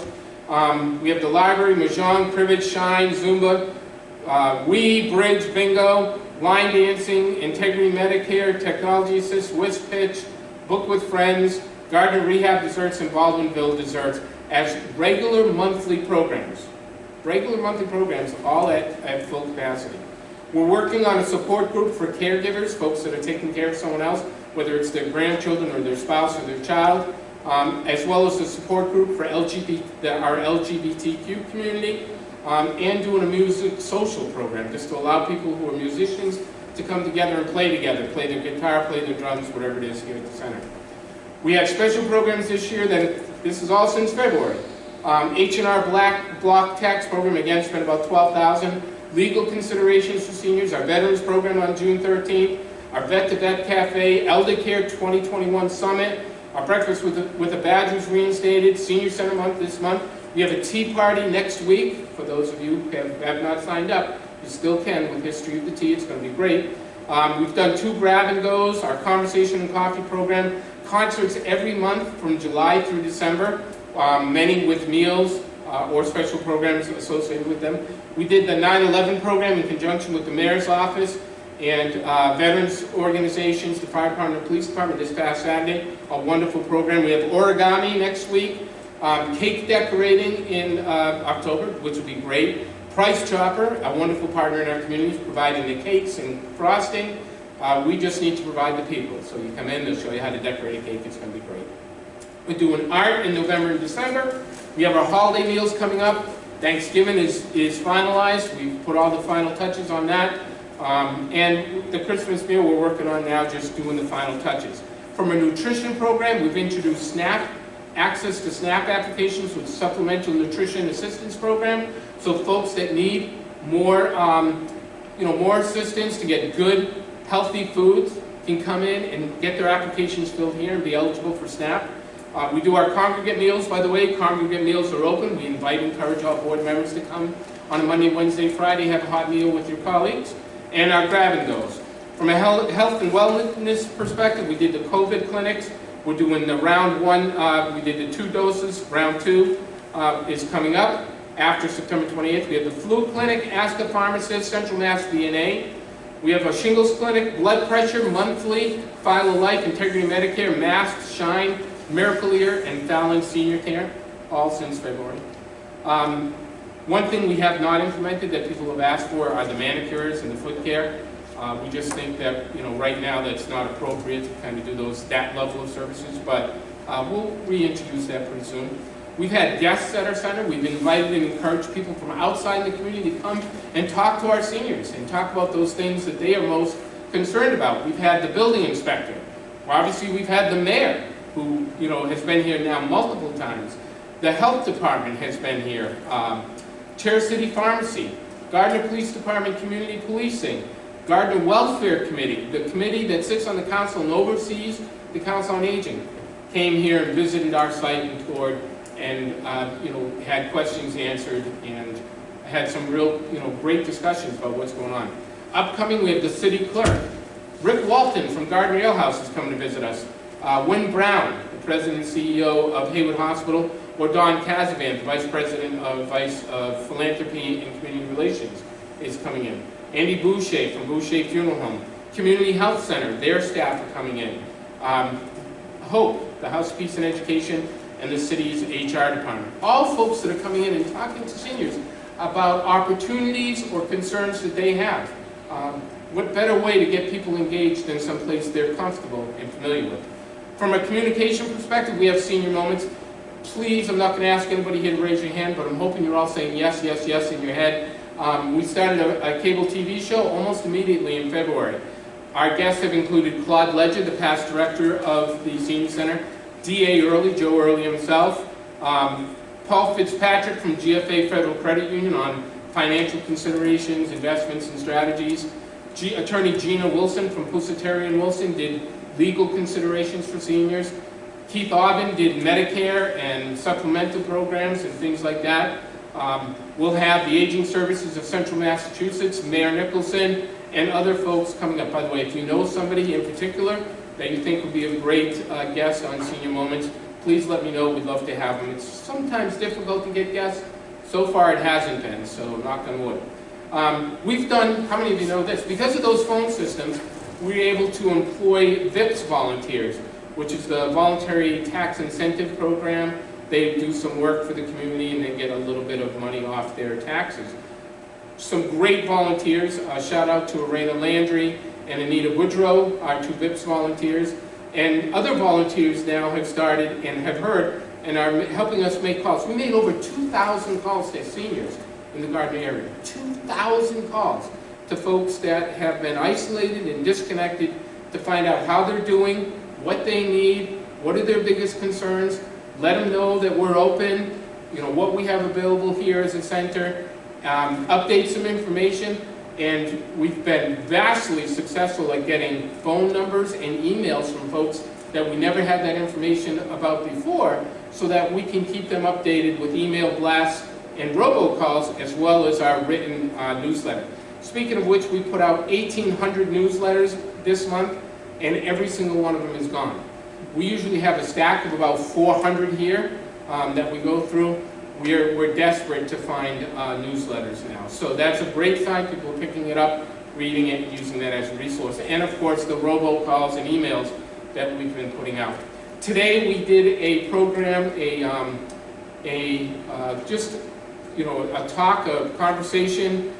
We have the library, mahjong, cribbage, shine, Zumba, Wii, bridge, bingo, line dancing, integrity Medicare, technology assist, whist pitch, book with friends, Gardner rehab desserts, and Baldwinville desserts as regular monthly programs. Regular monthly programs, all at full capacity. We're working on a support group for caregivers, folks that are taking care of someone else, whether it's their grandchildren or their spouse or their child, as well as a support group for our LGBTQ community, and doing a music social program, just to allow people who are musicians to come together and play together, play their guitar, play their drums, whatever it is here at the center. We have special programs this year, this is all since February. H&R Block Tax Program, again, spent about $12,000. Legal considerations for seniors, our Veterans Program on June 13th, our Vet to Vet Cafe, Elder Care 2021 Summit, our Breakfast with the Badgers reinstated, Senior Center Month this month. We have a tea party next week. For those of you who have not signed up, you still can with History of the Tea. It's going to be great. We've done 2 grab and goes, our Conversation and Coffee program, concerts every month from July through December, many with meals or special programs associated with them. We did the 9/11 program in conjunction with the mayor's office and veterans organizations, the fire department and police department this past Saturday. A wonderful program. We have origami next week. Cake decorating in October, which would be great. Price Chopper, a wonderful partner in our community, providing the cakes and frosting. We just need to provide the people. So you come in, they'll show you how to decorate a cake. It's going to be great. We're doing art in November and December. We have our holiday meals coming up. Thanksgiving is finalized. We've put all the final touches on that. And the Christmas meal we're working on now, just doing the final touches. From a nutrition program, we've introduced SNAP, access to SNAP applications with Supplemental Nutrition Assistance Program. So folks that need more, more assistance to get good, healthy foods can come in and get their applications filled here and be eligible for SNAP. We do our congregate meals, by the way. Congregate meals are open. We encourage all board members to come on a Monday, Wednesday, Friday, have a hot meal with your colleagues. And our grab and goes. From a health and wellness perspective, we did the COVID clinics We're doing the round 1, we did the 2 doses, round 2 is coming up. After September 28th, we have the flu clinic, Ask a Pharmacist, Central Mass DNA. We have a shingles clinic, blood pressure, monthly, File of Life, Integrity Medicare, Masks, Shine, Miracle Ear, and Fallon Senior Care, all since February. One thing we have not implemented that people have asked for are the manicures and the foot care. We just think that, right now that's not appropriate to kind of do that level of services, but we'll reintroduce that pretty soon. We've had guests at our center. We've invited and encouraged people from outside the community to come and talk to our seniors and talk about those things that they are most concerned about. We've had the building inspector. Obviously, we've had the mayor, who has been here now multiple times. The health department has been here. Chair City Pharmacy, Gardner Police Department Community Policing, Gardner Welfare Committee, the committee that sits on the council and oversees the Council on Aging, came here and visited our site and toured, and had questions answered and had some real great discussions about what's going on. Upcoming, we have the city clerk. Rick Walton from Gardner Ale House is coming to visit us. Wynn Brown, the president and CEO of Haywood Hospital, or Don Casavan, the vice president of Philanthropy and Community Relations, is coming in. Andy Boucher from Boucher Funeral Home. Community Health Center, their staff are coming in. HOPE, the House of Peace and Education, and the city's HR department. All folks that are coming in and talking to seniors about opportunities or concerns that they have. What better way to get people engaged than someplace they're comfortable and familiar with? From a communication perspective, we have senior moments. Please, I'm not going to ask anybody here to raise your hand, but I'm hoping you're all saying yes, yes, yes in your head. We started a cable TV show almost immediately in February. Our guests have included Claude Ledger, the past director of the Senior Center, D.A. Early, Joe Early himself, Paul Fitzpatrick from GFA Federal Credit Union on financial considerations, investments, and strategies. Attorney Gina Wilson from Pusateri and Wilson did legal considerations for seniors. Keith Aubin did Medicare and supplemental programs and things like that. We'll have the Aging Services of Central Massachusetts, Mayor Nicholson, and other folks coming up. By the way, if you know somebody in particular that you think would be a great guest on Senior Moments, please let me know. We'd love to have them. It's sometimes difficult to get guests. So far it hasn't been, so knock on wood. We've done, how many of you know this? Because of those phone systems, we're able to employ VIPS volunteers, which is the Voluntary Tax Incentive Program. They do some work for the community and they get a little bit of money off their taxes. Some great volunteers. Shout out to Arena Landry and Anita Woodrow, our 2 VIPS volunteers. And other volunteers now have started and have heard and are helping us make calls. We made over 2,000 calls to seniors in the Gardner area. 2,000 calls to folks that have been isolated and disconnected to find out how they're doing, what they need, what are their biggest concerns, let them know that we're open, what we have available here as a center, update some information, and we've been vastly successful at getting phone numbers and emails from folks that we never had that information about before, so that we can keep them updated with email blasts and robocalls, as well as our written newsletter. Speaking of which, we put out 1,800 newsletters this month, and every single one of them is gone. We usually have a stack of about 400 here that we go through. We're desperate to find newsletters now. So that's a great sign. People are picking it up, reading it, and using that as a resource. And of course, the robocalls and emails that we've been putting out. Today we did a program, a talk, a conversation,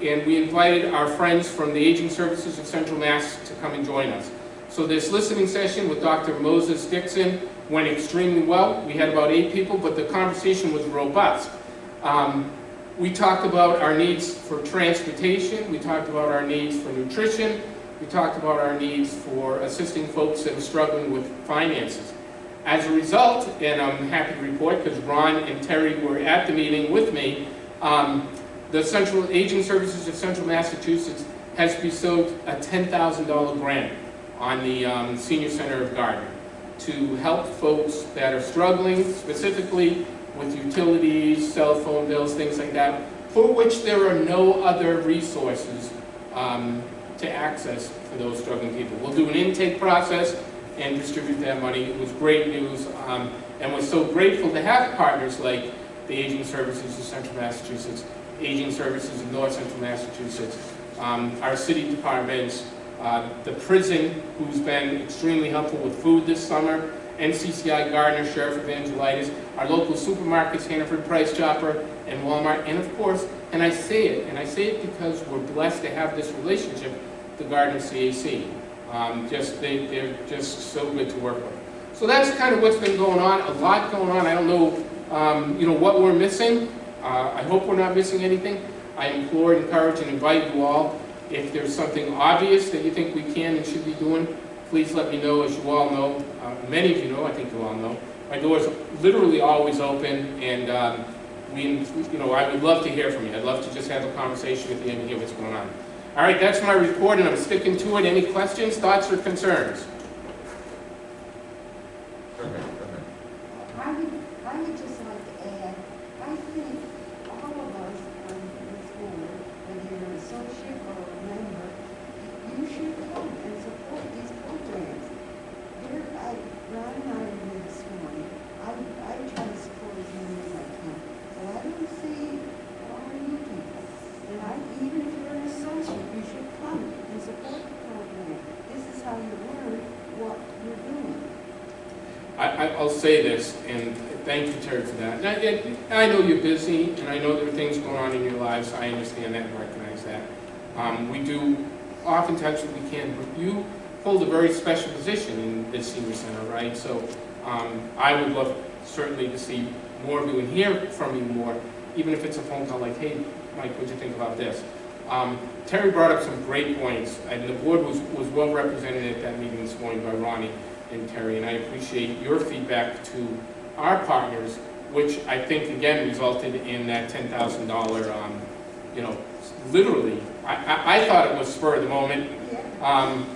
and we invited our friends from the Aging Services of Central Mass to come and join us. So this listening session with Dr. Moses Dixon went extremely well. We had about 8 people, but the conversation was robust. We talked about our needs for transportation. We talked about our needs for nutrition. We talked about our needs for assisting folks that are struggling with finances. As a result, and I'm happy to report because Ron and Terry were at the meeting with me, the Central Aging Services of Central Massachusetts has bestowed a $10,000 grant on the Senior Center of Gardner to help folks that are struggling, specifically with utilities, cell phone bills, things like that, for which there are no other resources to access for those struggling people. We'll do an intake process, and distribute that money. It was great news, and we're so grateful to have partners like the Aging Services of Central Massachusetts, Aging Services of North Central Massachusetts, our city departments, the prison, who's been extremely helpful with food this summer, NCCI, Gardner, Sheriff Evangelitis, our local supermarkets, Hannaford, Price Chopper, and Walmart, and of course, and I say it because we're blessed to have this relationship with the Gardner CAC. They're just so good to work with. So that's kind of what's been going on, a lot going on. I don't know, what we're missing. I hope we're not missing anything. I implore, encourage, and invite you all, if there's something obvious that you think we can and should be doing, please let me know. As you all know, many of you know, I think you all know, my door is literally always open, and I would love to hear from you. I'd love to just have a conversation with you and hear what's going on. All right, that's my report, and I'm sticking to it. Any questions, thoughts, or concerns? I would just like to add, I think all of us on this board, whether you're an associate or a member, you should come and support these programs. Ron and I were here this morning. I try to support as many as I can, but I don't see all you people. And even if you're an associate, you should come and support the program. This is how you learn what you're doing. I'll say this, and thank you, Terry, for that. I know you're busy, and I know there are things going on in your lives. I understand that and recognize that. We do oftentimes what we can, but you hold a very special position in this senior center, right? So I would love certainly to see more of you and hear from you more, even if it's a phone call like, hey, Mike, what'd you think about this? Terry brought up some great points, and the board was well represented at that meeting this morning by Ronnie and Terry, and I appreciate your feedback to our partners, which I think again resulted in that $10,000, literally, I thought it was spur of the moment.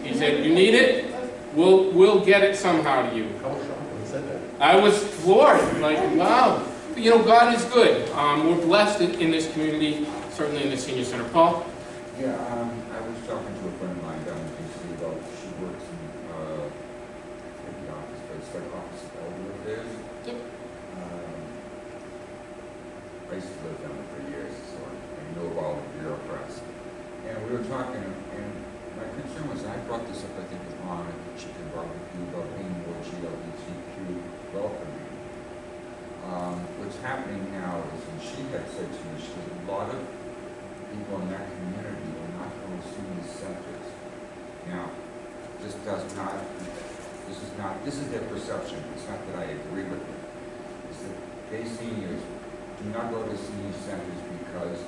He said, you need it, we'll get it somehow to you. I was shocked when he said that. I was floored, like, wow. God is good. We're blessed in this community, certainly in the senior center. Paul? Yeah, I was talking to a friend of mine down in D.C. about, she works in the office, but it's like office of elder affairs. Yep. I used to live down there for years, so I know about the bureaucrats. And we were talking, and my concern was, I brought this up, I think, with Ron at the chicken barbecue, about being more GLBTQ welcoming. What's happening now is, and she had said to me, she said, a lot of people in that community are not going to see these centers. Now, this is their perception. It's not that I agree with it. It's that gay seniors do not go to senior centers because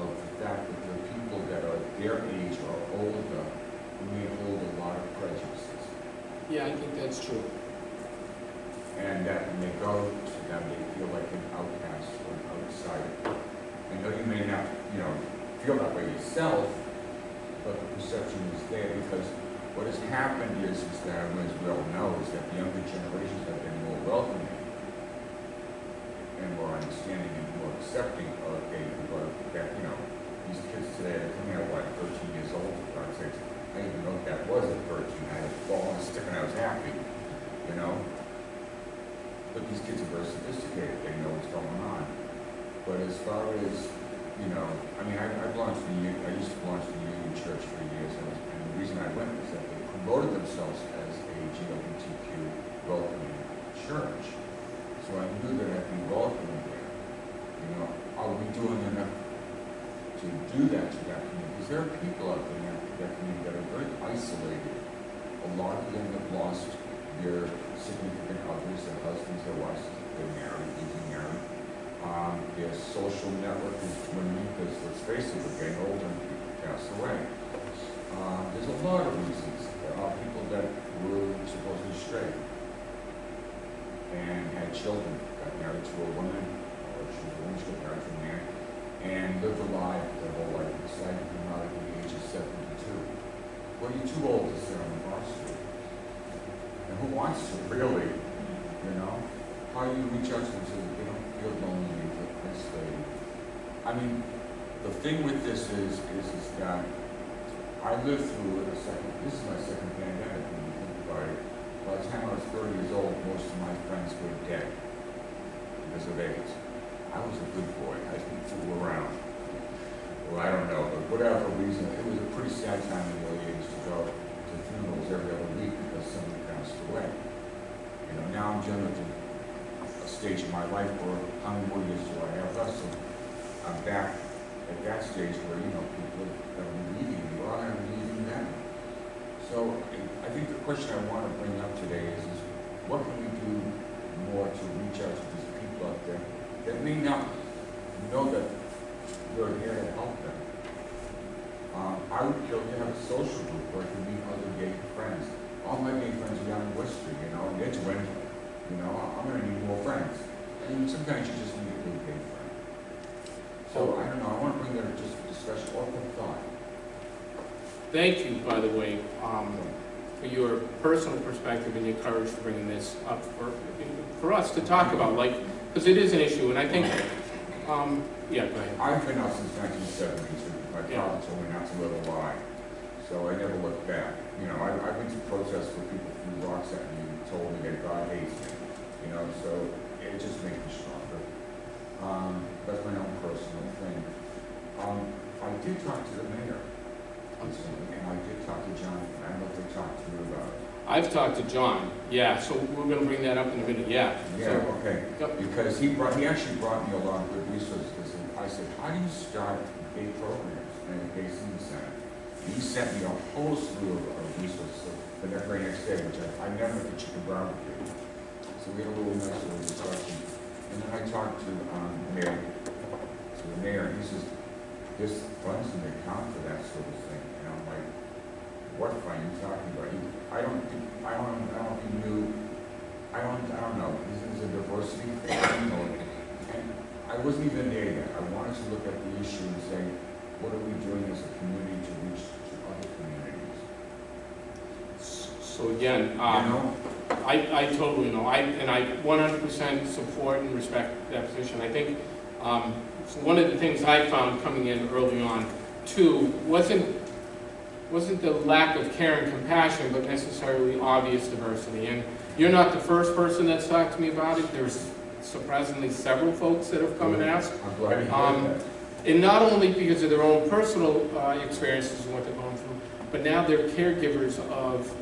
of the fact that there are people that are their age or older who may hold a lot of prejudices. Yeah, I think that's true. And that when they go to them, they feel like an outcast or an outsider. I know you may not, feel that way yourself, but the perception is there because what has happened is that, as we all know, is that the younger generations have been more welcoming and more understanding and more accepting of gay people. That, these kids today are coming out, 13 years old, for God's sakes. I didn't even know what that was at 13. I had a ball and a stick and I was happy, But these kids are very sophisticated. They know what's going on. But as far as, I used to belong to the Union Church for years, and the reason I went was that they promoted themselves as a GLBTQ welcoming church. So I knew that I'd be welcoming there. Are we doing enough to do that to that community? Because there are people out there in that community that are very isolated. A lot of them have lost their significant others, their husbands, their wives, they're married, getting married. Their social network is dwindling because, let's face it, we're getting older and people pass away. There's a lot of reasons. There are people that were supposedly straight and had children, got married to a woman, or she was a woman, she got married to a man, and lived a life their whole life, decided to come out at the age of 72. Well, you're too old to sit on the bar stool. And who wants to, really, How do you reach out to them so that they don't feel lonely and feel isolated? The thing with this is that I lived through this is my second pandemic when you think about it, by the time I was 30 years old, most of my friends were dead because of AIDS. I was a good boy. I didn't fool around. Well, I don't know, but whatever reason, it was a pretty sad time in the early 80s to go to funerals every other week because somebody passed away. You know, now I'm generally to a stage in my life where how many more years do I have left? So I'm back at that stage where, you know, people that are leaving, we're all going to be leaving them. So I think the question I want to bring up today is what can we do more to reach out to these people out there that may not know that we're here to help them? I would feel to have a social group where I can meet other gay friends. All my gay friends are down in Worcester, you know, and it's winter. You know, I'm going to need more friends. And sometimes you just need a good gay friend. So I don't know, I want to bring that just a discussion or a thought. Thank you, by the way, for your personal perspective and your courage for bringing this up for us to talk about, like, because it is an issue, and I think, yeah, go ahead. I've been out since 1972. My father told me not to live a lie, so I never looked back. You know, I've been to protests where people threw rocks at me and told me that God hates me. You know, so it just makes me stronger. That's my own personal thing. I did talk to the mayor, and I did talk to John. I don't know if they talked to you about it. I've talked to John, yeah, so we're going to bring that up in a minute, yeah. Yeah, So, okay. Yep. Because he actually brought me a lot of good resources. I said, how do you start gay programs in a gay senior center? And he sent me a whole slew of resources the very next day, which I never went to chicken barbecue. So we had a little nice little discussion. And then I talked to the mayor, and he says, there's funds in the account for that sort of thing. And I'm like, what fund are you talking about? I don't know if you knew, I don't know. This is a diversity thing, you know. And I wasn't even there yet. I wanted to look at the issue and say, what are we doing as a community to reach to other communities? So again, You know? I totally know, and I 100% support and respect that position. I think so one of the things I found coming in early on, too, wasn't the lack of care and compassion, but necessarily obvious diversity. And you're not the first person that's talked to me about it. There's surprisingly several folks that have come and asked. I'm glad you heard that. And not only because of their own personal experiences and what they're going through, but now they're caregivers of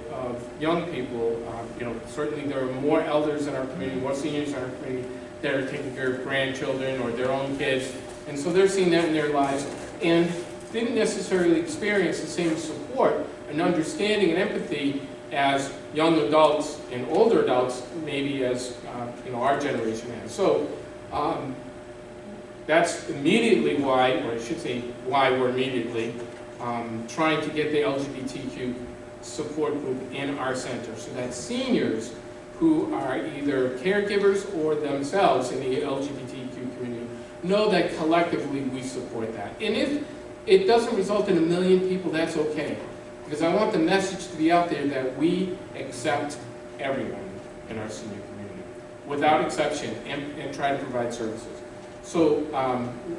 young people. You know, certainly there are more elders in our community, more seniors in our community that are taking care of grandchildren or their own kids. And so they're seeing that in their lives and didn't necessarily experience the same support and understanding and empathy as young adults and older adults, maybe as you know, our generation has. So that's immediately why, or I should say why we're immediately trying to get the LGBTQ support group in our center so that seniors who are either caregivers or themselves in the LGBTQ community know that collectively we support that. And if it doesn't result in 1 million people, that's okay. Because I want the message to be out there that we accept everyone in our senior community, without exception, and try to provide services. So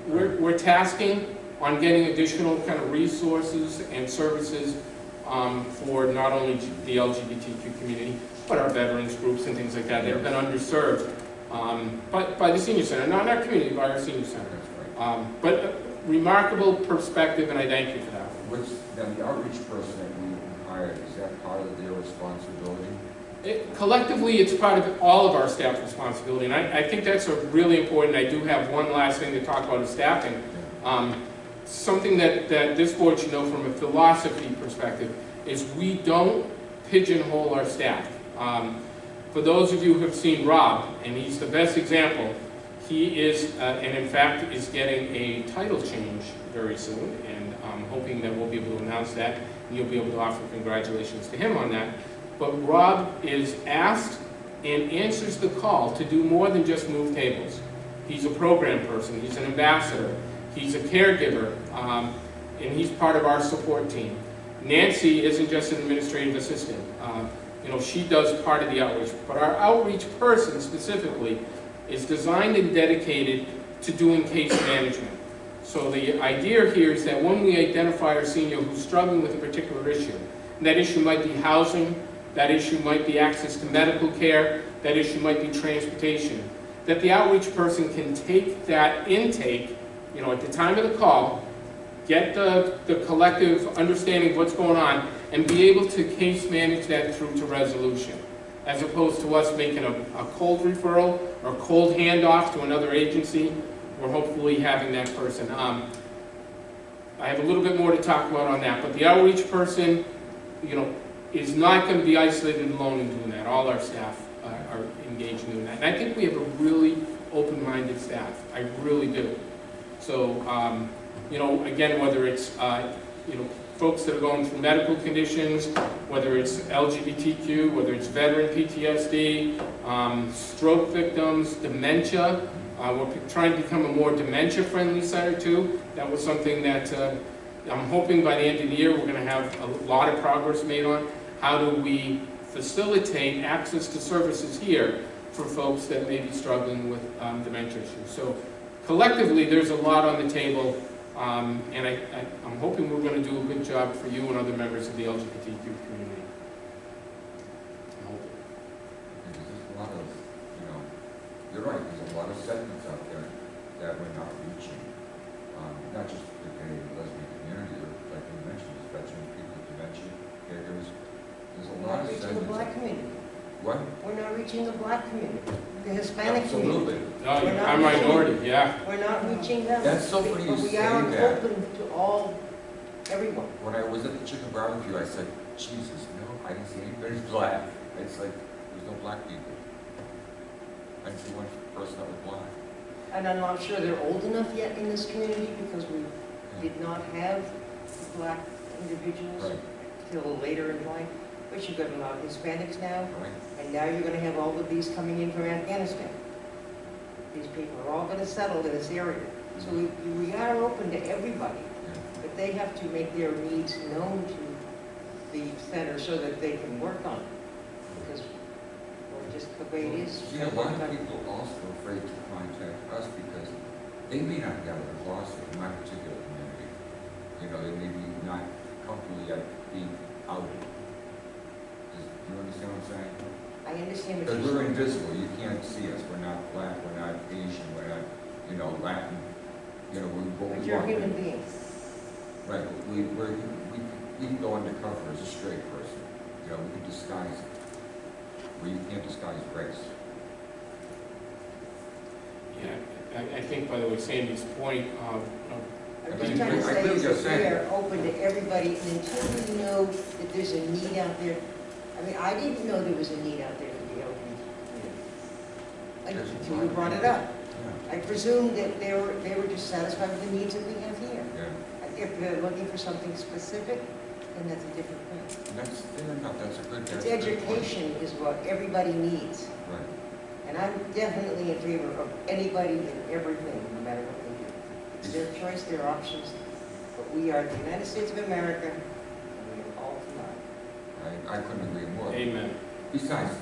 we're tasking on getting additional kind of resources and services for not only the LGBTQ community, but our veterans groups and things like that that have been underserved by the senior center, not in our community, by our senior center. But remarkable perspective, and I thank you for that. Then the outreach person that we hired, is that part of their responsibility? Collectively, it's part of all of our staff responsibility, and I think that's a really important. I do have one last thing to talk about is staffing. Something that this board should know from a philosophy perspective is we don't pigeonhole our staff. For those of you who have seen Rob, and he's the best example, he is, and in fact, is getting a title change very soon, and I'm hoping that we'll be able to announce that, and you'll be able to offer congratulations to him on that. But Rob is asked and answers the call to do more than just move tables. He's a program person, he's an ambassador, he's a caregiver, and he's part of our support team. Nancy isn't just an administrative assistant. You know, she does part of the outreach, but our outreach person specifically is designed and dedicated to doing case management. So the idea here is that when we identify our senior who's struggling with a particular issue, and that issue might be housing, That issue might be access to medical care. That issue might be transportation. That the outreach person can take that intake, you know, at the time of the call, get the collective understanding of what's going on, and be able to case manage that through to resolution, as opposed to us making a cold referral or cold handoff to another agency. We're hopefully having that person. I have a little bit more to talk about on that, but the outreach person, you know, is not going to be isolated alone in doing that. All our staff are engaged in doing that. And I think we have a really open-minded staff. I really do. So, you know, again, whether it's, you know, folks that are going through medical conditions, whether it's LGBTQ, whether it's veteran PTSD, stroke victims, dementia. We're trying to become a more dementia-friendly center too. That was something that I'm hoping by the end of the year we're going to have a lot of progress made on. How do we facilitate access to services here for folks that may be struggling with dementia issues? So collectively, there's a lot on the table, and I'm hoping we're going to do a good job for you and other members of the LGBTQ community. I hope. There's a lot of, you know, you're right, there's a lot of segments out there that we're not reaching. Not just the gay and lesbian community, or like you mentioned, there's veteran people with dementia, caregivers. There's a We're lot not of reaching the segments. black community. What? We're not reaching the black community, the Hispanic community. Absolutely. No, I'm minority, yeah. We're not reaching them. That's so funny you But we say are that. open to everyone. When I was at the chicken barbecue, I said, Jesus, no, I didn't see anybody black. It's like, there's no black people. I didn't see one person that was black. And I'm not sure they're old enough yet in this community because we did not have black individuals Right, till later in life. But you've got a lot of Hispanics now, right. and now you're gonna have all of these coming in from Afghanistan. These people are all gonna settle in this area. So we are open to everybody, Yeah. but they have to make their needs known to the center so that they can work on it. Because we're just the way it is. See, a lot of people are also afraid to contact us because they may not have a closet in my particular community. You know, they may be not comfortable yet being outed. Do you understand what I'm saying? I understand what Because you're we're saying. invisible, you can't see us, we're not black, we're not Asian, we're not, you know, Latin, you know, what But we you're a want. human being. Right, we can go undercover as a straight person, you know, we can disguise it. Where you can't disguise race. Yeah, I think, by the way, Sandy's point of I'm I just mean, trying to I say really is just that we saying. are open to everybody, and until we know that there's a need out there. I mean, I didn't know there was a need out there for the LGBT. Until you brought it up. Yeah, I presumed that they were just satisfied with the needs that we have here. yeah. If they're looking for something specific, then that's a different thing. And that's fair enough, that's a good, It's that's a good point. education is what everybody needs. Right. And I'm definitely in favor of anybody and everything, no matter what they do. It's their choice, their options, but we are the United States of America, and we are all tonight. I couldn't agree more. amen. Besides,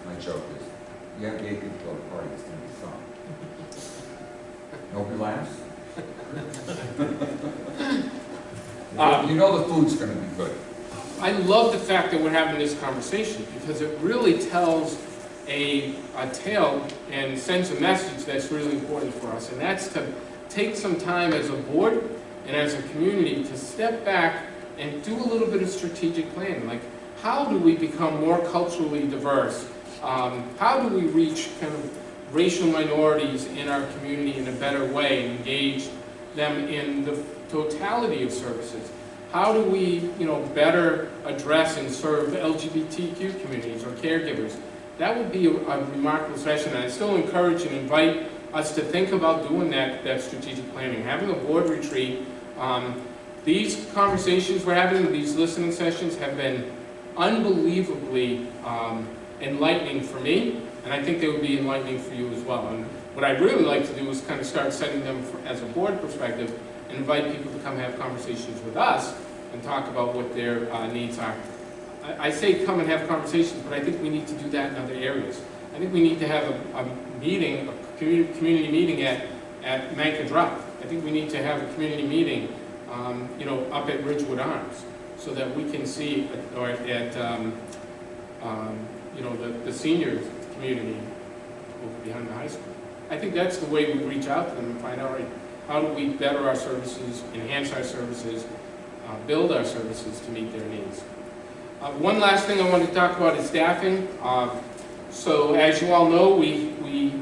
my joke is, you have gay people go to parties, it's gonna be fun. Nobody laughs? You know the food's gonna be good. I love the fact that we're having this conversation because it really tells a tale and sends a message that's really important for us, and that's to take some time as a board and as a community to step back and do a little bit of strategic planning. Like, how do we become more culturally diverse? How do we reach kind of racial minorities in our community in a better way and engage them in the totality of services? How do we, you know, better address and serve LGBTQ communities or caregivers? That would be a remarkable session, and I still encourage and invite us to think about doing that strategic planning, having a board retreat. These conversations we're having, these listening sessions have been unbelievably enlightening for me, and I think they would be enlightening for you as well. And what I'd really like to do is kind of start setting them as a board perspective and invite people to come have conversations with us and talk about what their needs are. I say come and have conversations, but I think we need to do that in other areas. I think we need to have a meeting, a community meeting at Manka Drive. I think we need to have a community meeting, you know, up at Ridgewood Arms, so that we can see, or at you know, the senior community over behind the high school. I think that's the way we reach out to them and find out, right, how do we better our services, enhance our services, build our services to meet their needs. One last thing I want to talk about is staffing. So as you all know, we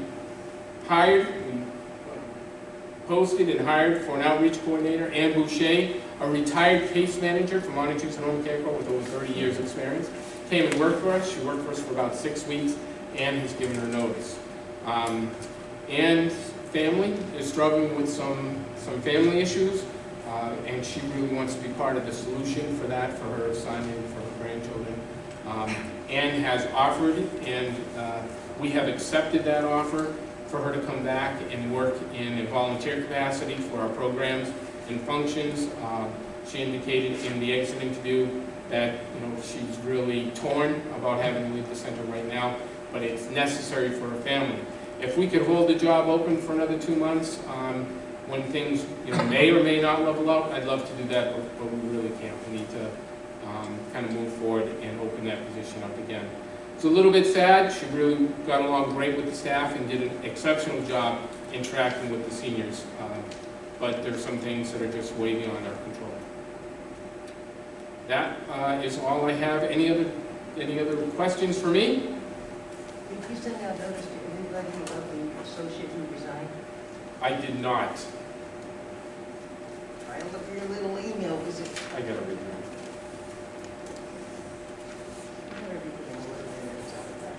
posted and hired for an outreach coordinator, Ann Boucher, a retired case manager from Montechuset Home Care Co. with over 30 years experience. Came and worked for us. She worked for us for about 6 weeks and has given her notice. Ann's family is struggling with some family issues, and she really wants to be part of the solution for that, for her son and for her grandchildren. Ann has offered, and we have accepted that offer for her to come back and work in a volunteer capacity for our programs and functions. She indicated in the exit interview that, you know, she's really torn about having to leave the center right now, but it's necessary for her family. If we could hold the job open for another 2 months, when things, you know, may or may not level out, I'd love to do that, but we really can't. We need to kind of move forward and open that position up again. It's a little bit sad. She really got along great with the staff and did an exceptional job interacting with the seniors. But there's some things that are just way beyond our control. That is all I have. Any other questions for me? Did you send out notice to everybody about the associate who resigned? I did not. I look at your little email, because it, I got everything. everything in order, and it's out of that.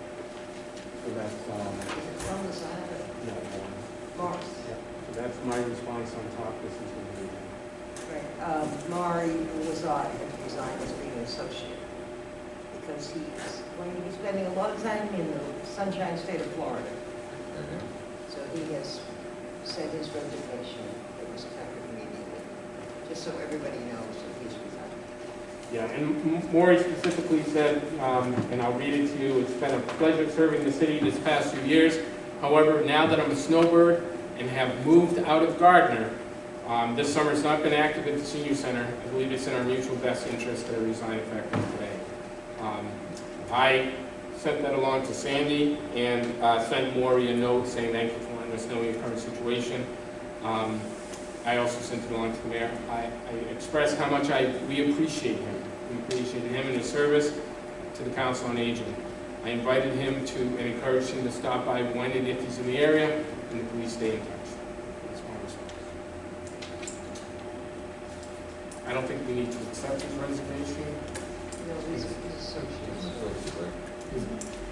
So that's Is it from the side of it? no, Mars. yeah. So that's my response on top. This is the meeting. Right, Mari Lazard has resigned as being an associate because he's going to be spending a lot of time in the sunshine state of Florida. So he has sent his resignation. It was effective immediately, just so everybody knows that he's resigned. Yeah, and Maury specifically said, and I'll read it to you, it's been a pleasure serving the city this past few years. However, now that I'm a snowbird and have moved out of Gardner, this summer has not been active at the senior center. I believe it's in our mutual best interest that I resign effective today. I sent that along to Sandy and sent Maury a note saying thank you for letting us know your current situation. I also sent it along to the mayor. I expressed how much we appreciate him. We appreciated him and his service to the Council on Aging. I invited him to and encouraged him to stop by when and if he's in the area, and the police stay in touch. That's my response. I don't think we need to accept his resignation. No, he's associate.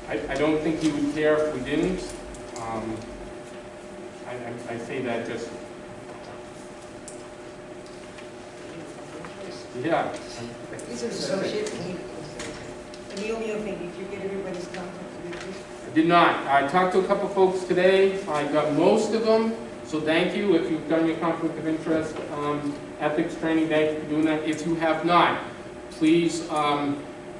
I don't think he would care if we didn't. I say that just, yeah. He's an associate, and the only other thing, did you get everybody's contact? I did not. I talked to a couple folks today. I got most of them, so thank you. If you've done your conflict of interest ethics training, thank you for doing that. If you have not, please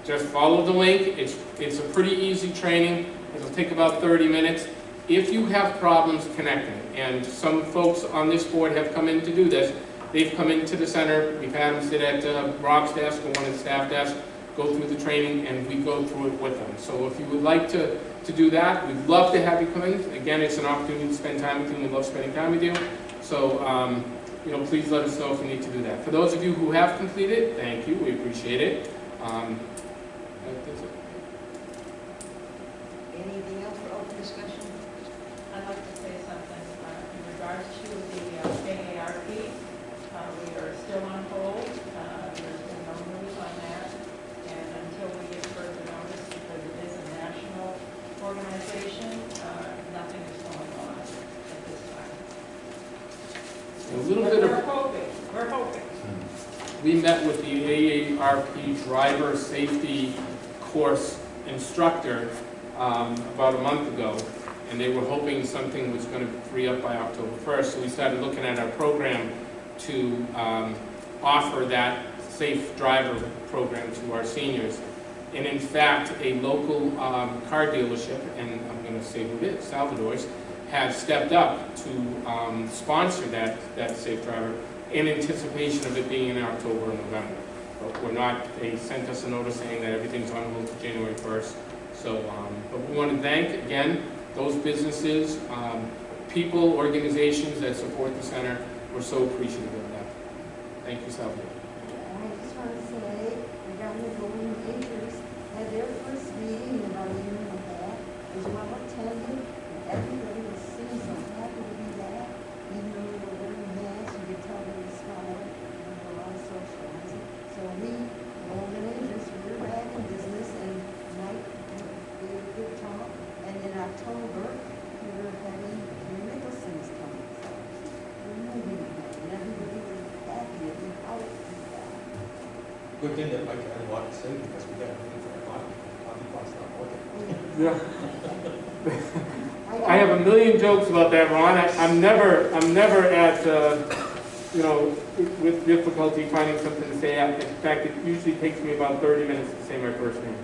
just follow the link. It's a pretty easy training. It'll take about 30 minutes. If you have problems connecting, and some folks on this board have come in to do this, they've come into the center, we've had them sit at Rob's desk or one of the staff desks, go through the training, and we go through it with them. So if you would like to do that, we'd love to have you come in. Again, it's an opportunity to spend time with you, and we love spending time with you. So, you know, please let us know if you need to do that. For those of you who have completed, thank you, we appreciate it. That's it. Anything else for open discussion? I'd like to say something in regards to the AARP. We are still on hold. There's been no news on that. And until we get further notice, because it is a national organization, nothing is going on at this time. A little But bit of, we're hoping. we met with the AARP driver safety course instructor about a month ago, and they were hoping something was going to free up by October 1st. So we started looking at our program to offer that safe driver program to our seniors. And in fact, a local car dealership, and I'm going to say who it is, Salvador's, has stepped up to sponsor that safe driver in anticipation of it being in October and November. but we're not, they sent us a notice saying that everything's on hold to January 1st. So, but we want to thank, again, those businesses, people, organizations that support the center. We're so appreciative of that. Thank you, Sylvia. I just want to say, the Gardner Golden Acres had their first meeting in about a year and a half. It was well attended, and everybody was singing so happy to be back. Even though they were wearing masks, you could tell they were smiling, and there were a lot of socializing. So we, Golden Acres, we were back in business, and Mike gave a good talk. And in October, we were having three Nicholson's coming. So we're moving ahead, and everybody was happy to be out and back. Good thing that Mike had a lot to say because we got everything for our coffee pot's not working. Yeah. I have a million jokes about that, Ron. I'm never at, you know, with difficulty finding something to say. In fact, it usually takes me about 30 minutes to say my first name.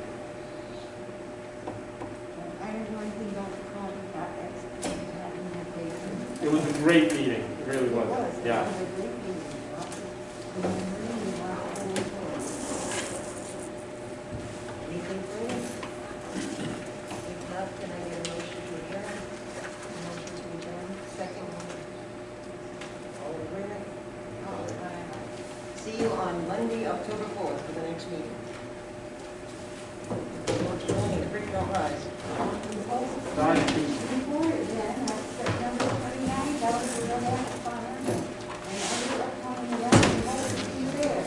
I don't know anything about the coffee pot expert having that paper. It was a great meeting. It really was. Yeah. It was a great meeting. Lots of learning, lots of info. Anything further? If not, can I get a motion to adjourn? Motion to adjourn. Second. All in agreement? See you on Monday, October 4th for the next meeting. George Clooney, the creek don't rise. Darn it. Before then, September 29th, that was the Red Apple Farm, and others are coming down, and hope to see you there.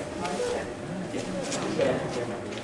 Yeah.